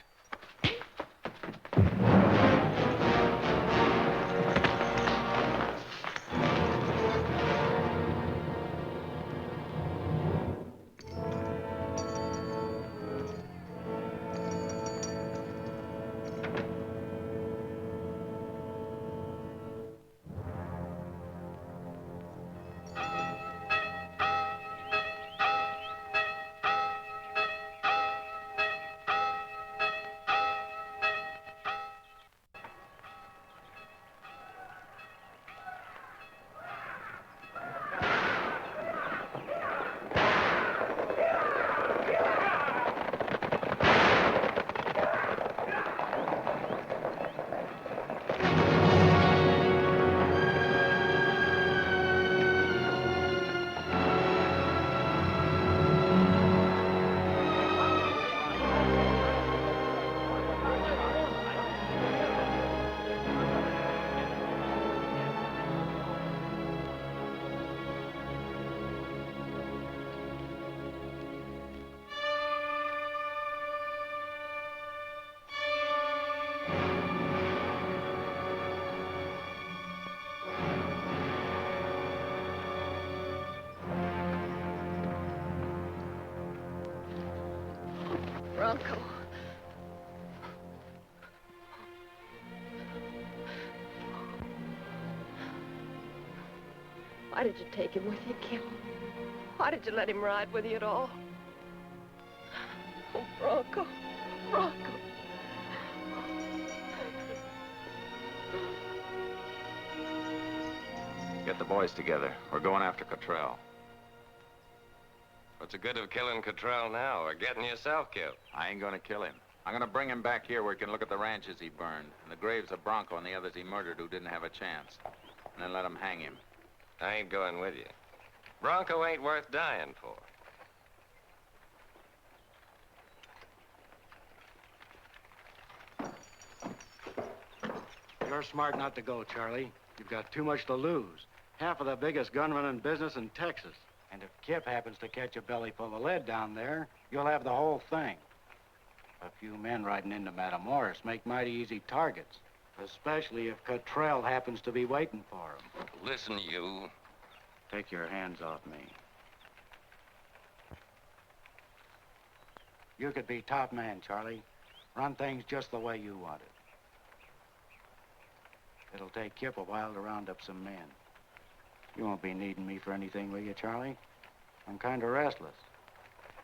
Bronco. Why did you take him with you, Kip? Why did you let him ride with you at all? Oh, Bronco. Bronco. Get the boys together. We're going after Cottrell. What's the good of killing Cottrell now or getting yourself killed? I ain't gonna kill him. I'm gonna bring him back here where he can look at the ranches he burned, and the graves of Bronco and the others he murdered who didn't have a chance. And then let him hang him. I ain't going with you. Bronco ain't worth dying for. You're smart not to go, Charlie. You've got too much to lose. Half of the biggest gunman in business in Texas. And if Kip happens to catch a belly full of lead down there, you'll have the whole thing. A few men riding into Matamoros make mighty easy targets, especially if Cottrell happens to be waiting for him. Listen, you. Take your hands off me. You could be top man, Charlie. Run things just the way you want it. It'll take Kip a while to round up some men. You won't be needing me for anything, will you, Charlie? I'm kind of restless.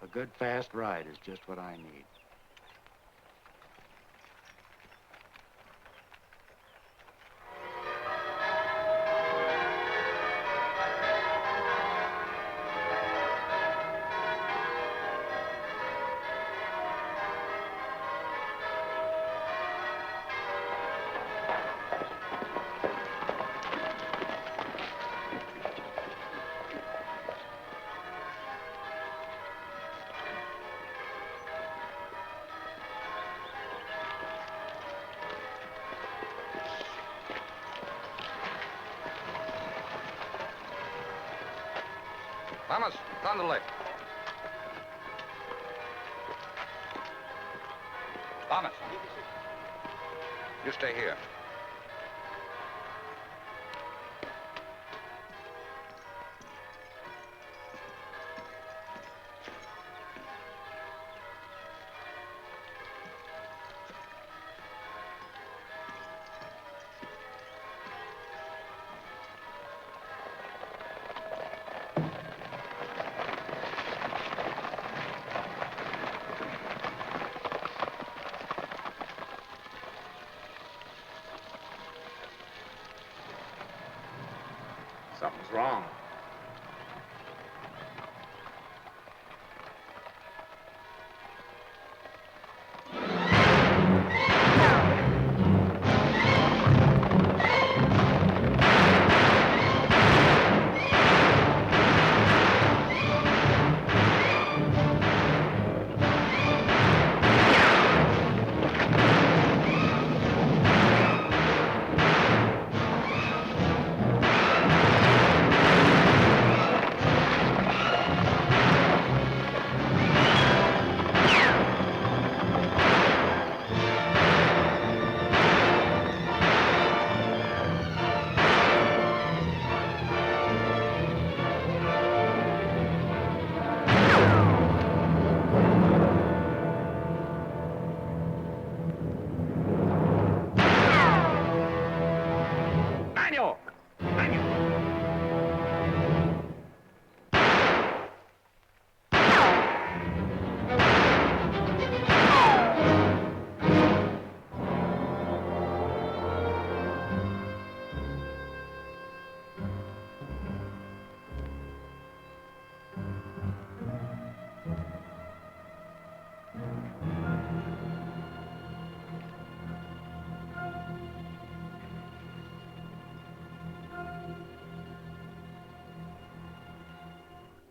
A good, fast ride is just what I need. Thomas, down the lake. Thomas. You stay here. Something's wrong.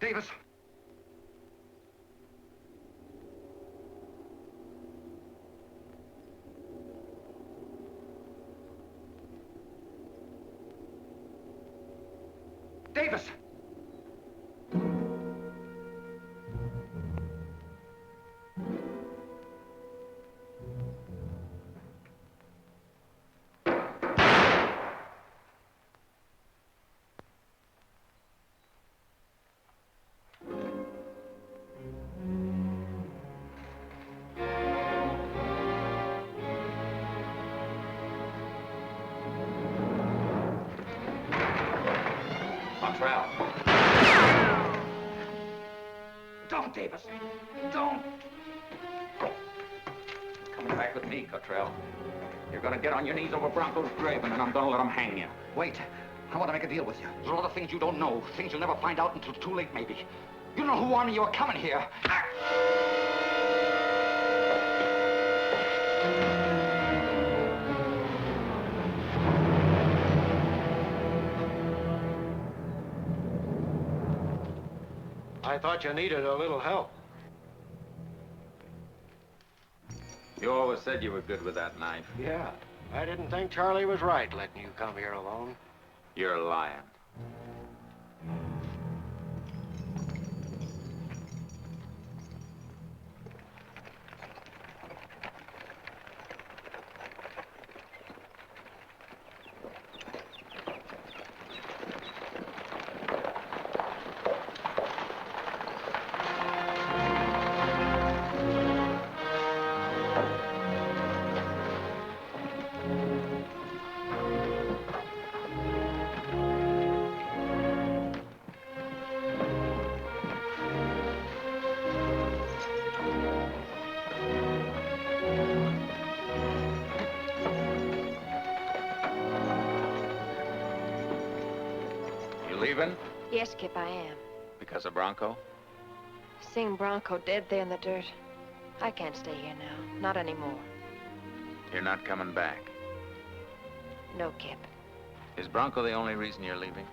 Davis. Davis. Cottrell. Don't, Davis. Don't. Coming back with me, Cottrell. You're gonna get on your knees over Bronco's grave, and then I'm gonna let him hang you. Wait. I want to make a deal with you. There's a lot of things you don't know. Things you'll never find out until too late, maybe. You know who warned me you were coming here. I thought you needed a little help. You always said you were good with that knife. Yeah. I didn't think Charlie was right letting you come here alone. You're lying. Leaving? Yes, Kip, I am. Because of Bronco? Seeing Bronco dead there in the dirt, I can't stay here now. Not anymore. You're not coming back. No, Kip. Is Bronco the only reason you're leaving?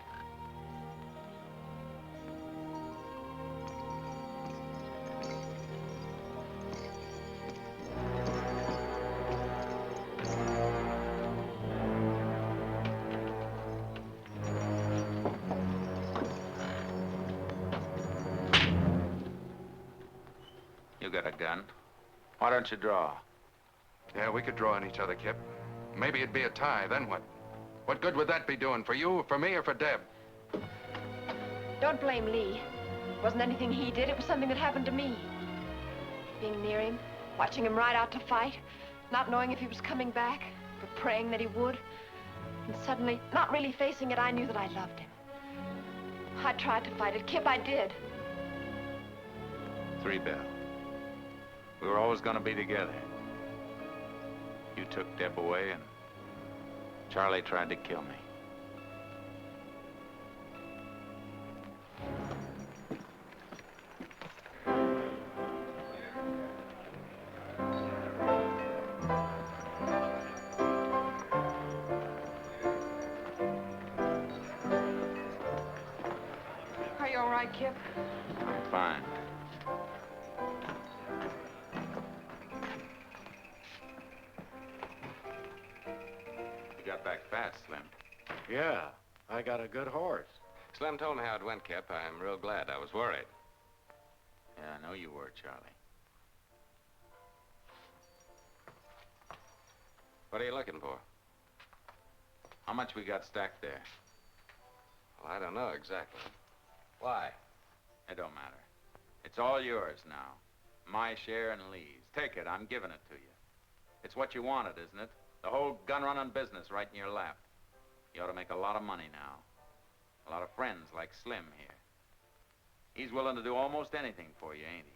You got a gun. Why don't you draw? Yeah, we could draw on each other, Kip. Maybe it'd be a tie, then what? What good would that be doing? For you, for me, or for Deb? Don't blame Lee. It wasn't anything he did. It was something that happened to me. Being near him, watching him ride out to fight, not knowing if he was coming back, but praying that he would. And suddenly, not really facing it, I knew that I loved him. I tried to fight it. Kip, I did. 3 Bell. We were always going to be together. You took Deb away, and Charlie tried to kill me. Are you all right, Kip? I'm fine. You got back fast, Slim. Yeah, I got a good horse. Slim told me how it went, Kip. I'm real glad. I was worried. Yeah, I know you were, Charlie. What are you looking for? How much we got stacked there? Well, I don't know exactly. Why? It don't matter. It's all yours now. My share and Lee's. Take it. I'm giving it to you. It's what you wanted, isn't it? The whole gun-running business right in your lap. You ought to make a lot of money now. A lot of friends like Slim here. He's willing to do almost anything for you, ain't he?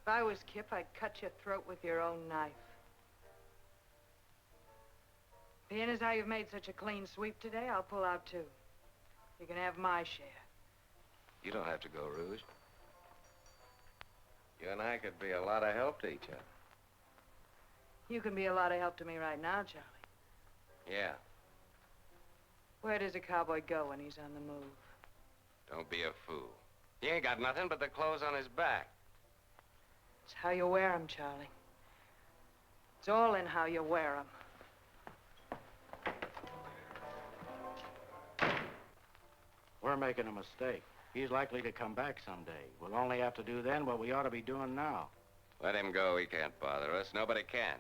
If I was Kip, I'd cut your throat with your own knife. Being as how you've made such a clean sweep today, I'll pull out too. You can have my share. You don't have to go, Rouge. You and I could be a lot of help to each other. You can be a lot of help to me right now, Charlie. Yeah. Where does a cowboy go when he's on the move? Don't be a fool. He ain't got nothing but the clothes on his back. It's how you wear 'em, Charlie. It's all in how you wear 'em. We're making a mistake. He's likely to come back someday. We'll only have to do then what we ought to be doing now. Let him go. He can't bother us. Nobody can.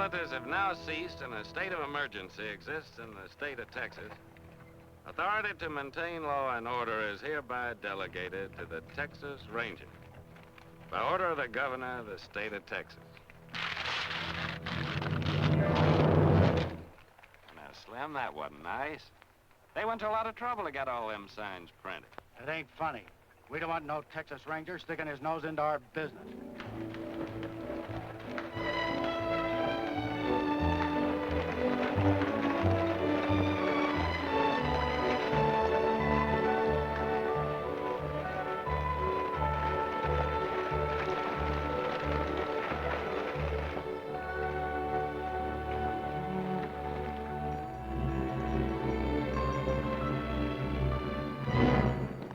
hostilities have now ceased and a state of emergency exists in the state of Texas. Authority to maintain law and order is hereby delegated to the Texas Rangers. By order of the governor of the state of Texas. Now, Slim, that wasn't nice. They went to a lot of trouble to get all them signs printed. It ain't funny. We don't want no Texas Ranger sticking his nose into our business.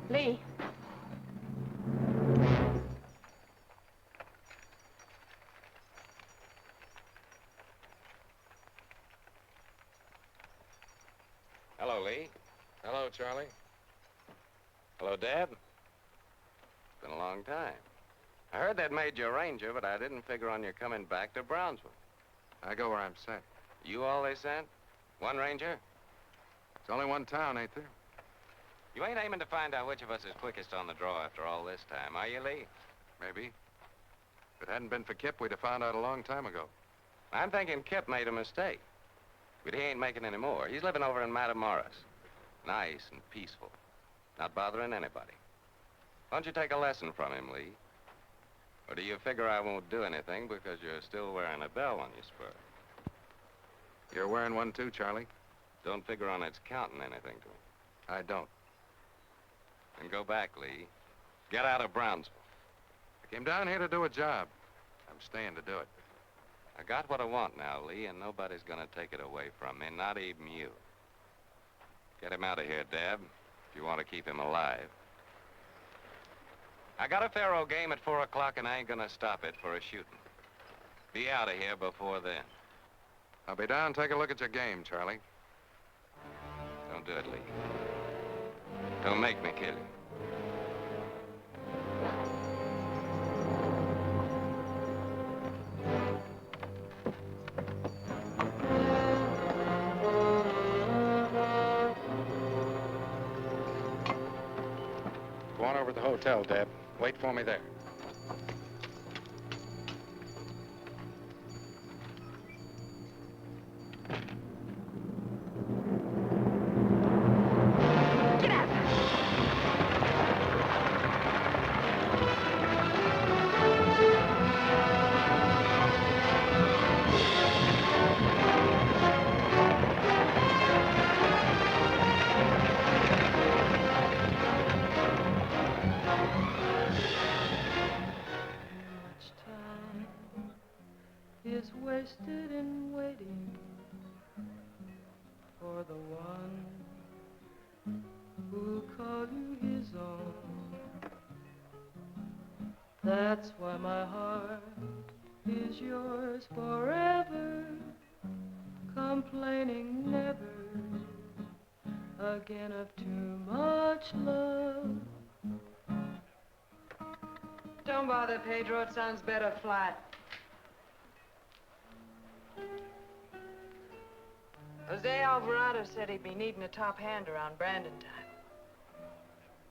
Lee. Hello, Lee. Hello, Charlie. Hello, Dad. It's been a long time. I heard they'd made you a ranger, but I didn't figure on you coming back to Brownsville. I go where I'm sent. You all they sent? One ranger? It's only one town, ain't there? You ain't aiming to find out which of us is quickest on the draw after all this time, are you, Lee? Maybe. If it hadn't been for Kip, we'd have found out a long time ago. I'm thinking Kip made a mistake. But he ain't making any more. He's living over in Matamoros. Nice and peaceful. Not bothering anybody. Why don't you take a lesson from him, Lee? Or do you figure I won't do anything because you're still wearing a bell on your spur? You're wearing one too, Charlie? Don't figure on its counting anything to me. I don't. Then go back, Lee. Get out of Brownsville. I came down here to do a job. I'm staying to do it. I got what I want now, Lee, and nobody's gonna take it away from me, not even you. Get him out of here, Dad, if you want to keep him alive. I got a faro game at 4 o'clock, and I ain't gonna stop it for a shooting. Be out of here before then. I'll be down and take a look at your game, Charlie. Don't do it, Lee. Don't make me kill you. Go on over to the hotel, Deb. Wait for me there. Is wasted in waiting for the one who'll call you his own. That's why my heart is yours forever, complaining never again of too much love. Don't bother, Pedro. It sounds better flat. Jose Alvarado said he'd be needing a top hand around Brandon time.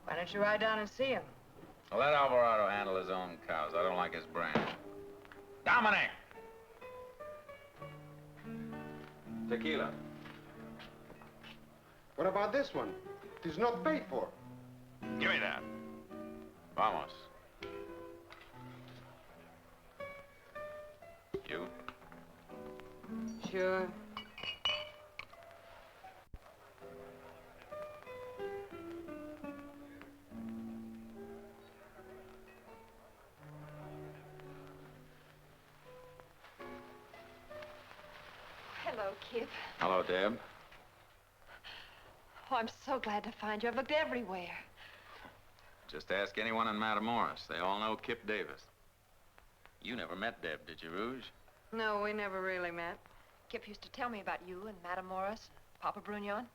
Why don't you ride down and see him? Well, let Alvarado handle his own cows. I don't like his brand. Dominic! Tequila. What about this one? It is not paid for. Give me that. Vamos. You? Sure. Hello, Kip. Hello, Deb. Oh, I'm so glad to find you. I've looked everywhere. Just ask anyone in Matamoros. They all know Kip Davis. You never met Deb, did you, Rouge? No, we never really met. Kip used to tell me about you and Matamoros and Papa Brunion.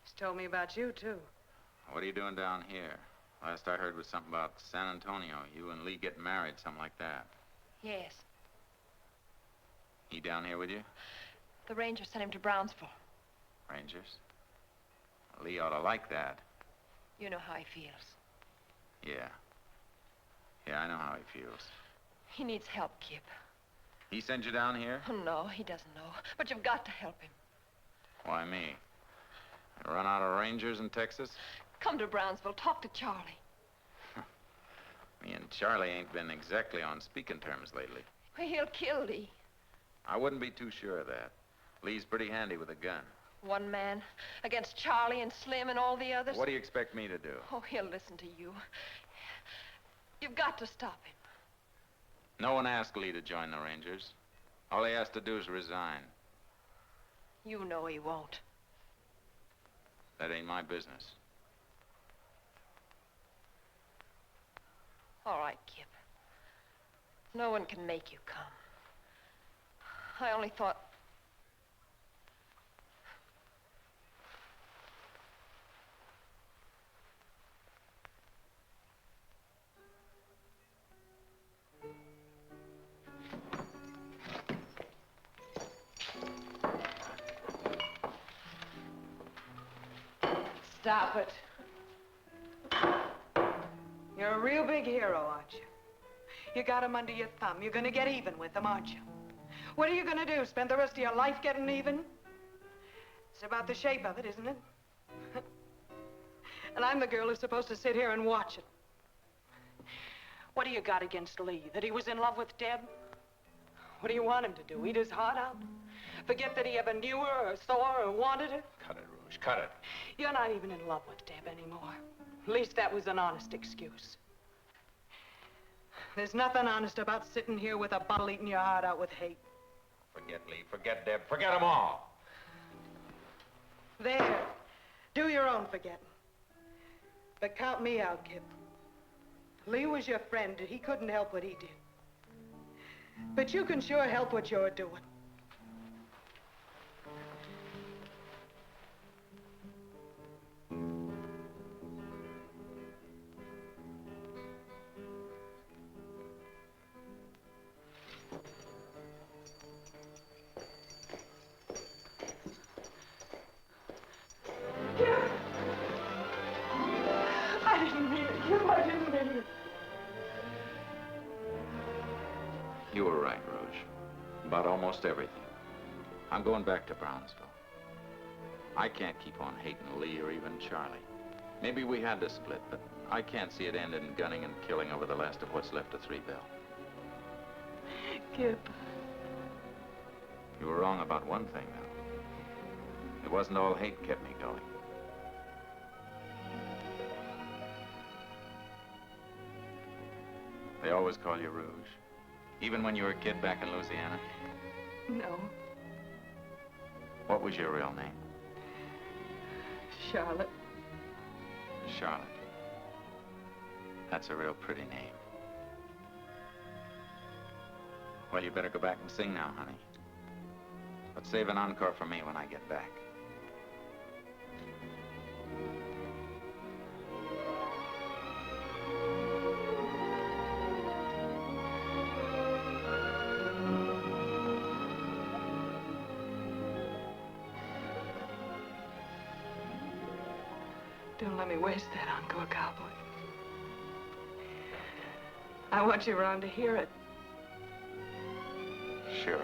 He's told me about you, too. What are you doing down here? Last I heard was something about San Antonio. You and Lee getting married, something like that. Yes. He down here with you? The ranger sent him to Brownsville. Rangers? Lee ought to like that. You know how he feels. Yeah. Yeah, I know how he feels. He needs help, Kip. He sent you down here? Oh, no, he doesn't know. But you've got to help him. Why me? I run out of rangers in Texas? Come to Brownsville. Talk to Charlie. Me and Charlie ain't been exactly on speaking terms lately. Well, he'll kill Lee. I wouldn't be too sure of that. Lee's pretty handy with a gun. One man against Charlie and Slim and all the others. What do you expect me to do? Oh, he'll listen to you. You've got to stop him. No one asked Lee to join the Rangers. All he has to do is resign. You know he won't. That ain't my business. All right, Kip. No one can make you come. I only thought... Stop it. You're a real big hero, aren't you? You got him under your thumb. You're gonna get even with him, aren't you? What are you gonna do, spend the rest of your life getting even? It's about the shape of it, isn't it? And I'm the girl who's supposed to sit here and watch it. What do you got against Lee? That he was in love with Deb? What do you want him to do, eat his heart out? Forget that he ever knew her or saw her or wanted her? Cut it, Rouge, cut it. You're not even in love with Deb anymore. At least that was an honest excuse. There's nothing honest about sitting here with a bottle eating your heart out with hate. Forget Lee, forget Deb, forget them all. There. Do your own forgetting. But count me out, Kip. Lee was your friend, and he couldn't help what he did. But you can sure help what you're doing. I didn't mean it, Kip. I didn't mean it. You were right, Rouge. About almost everything. I'm going back to Brownsville. I can't keep on hating Lee or even Charlie. Maybe we had to split, but I can't see it end in gunning and killing over the last of what's left of Three Bell. Kip. You were wrong about one thing, though. It wasn't all hate kept me going. They always call you Rouge. Even when you were a kid back in Louisiana? No. What was your real name? Charlotte. Charlotte. That's a real pretty name. Well, you better go back and sing now, honey. But save an encore for me when I get back. Don't let me waste that encore, cowboy. I want you around to hear it. Sure.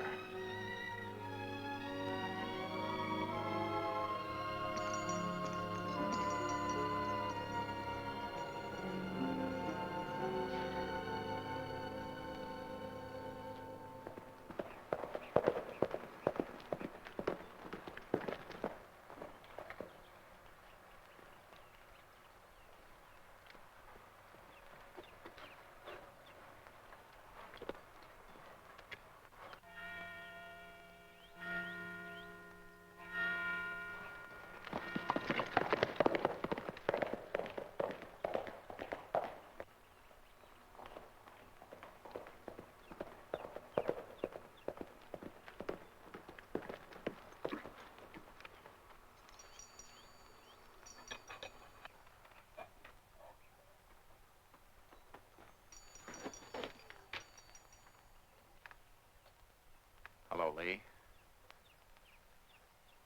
Hello, Lee.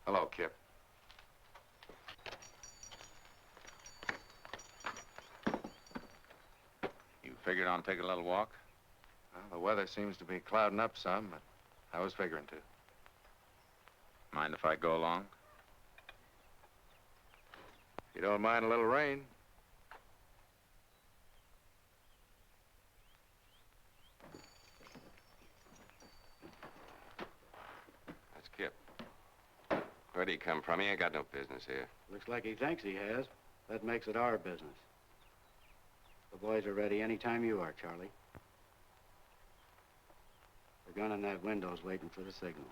Hello, Kip. You figured on taking a little walk? Well, the weather seems to be clouding up some, but I was figuring to. Mind if I go along? You don't mind a little rain? That's Kip. Where'd he come from? He ain't got no business here. Looks like he thinks he has. That makes it our business. The boys are ready any time you are, Charlie. The gun in that window's waiting for the signal.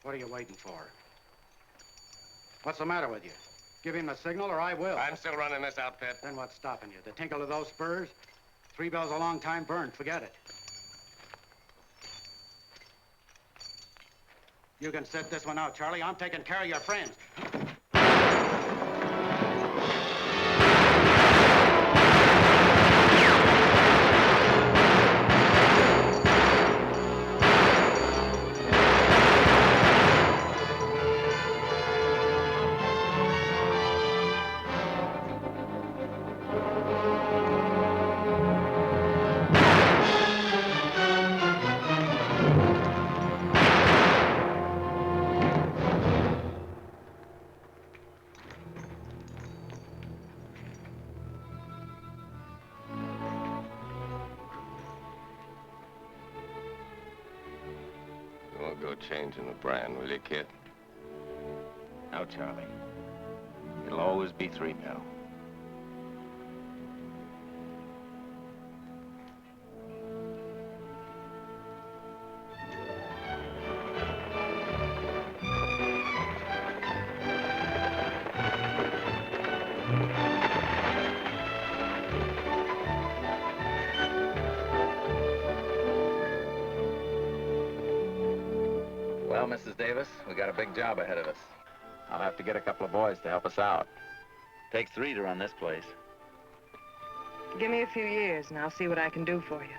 What are you waiting for? What's the matter with you? Give him the signal or I will. I'm still running this outfit. Then what's stopping you? The tinkle of those spurs? 3 bells a long time burned. Forget it. You can sit this one out, Charlie. I'm taking care of your friends. You won't go changing the brand, will you, kid? No, Charlie. It'll always be 3 bell. Well, Mrs. Davis, we got a big job ahead of us. I'll have to get a couple of boys to help us out. Takes 3 to run this place. Give me a few years and I'll see what I can do for you.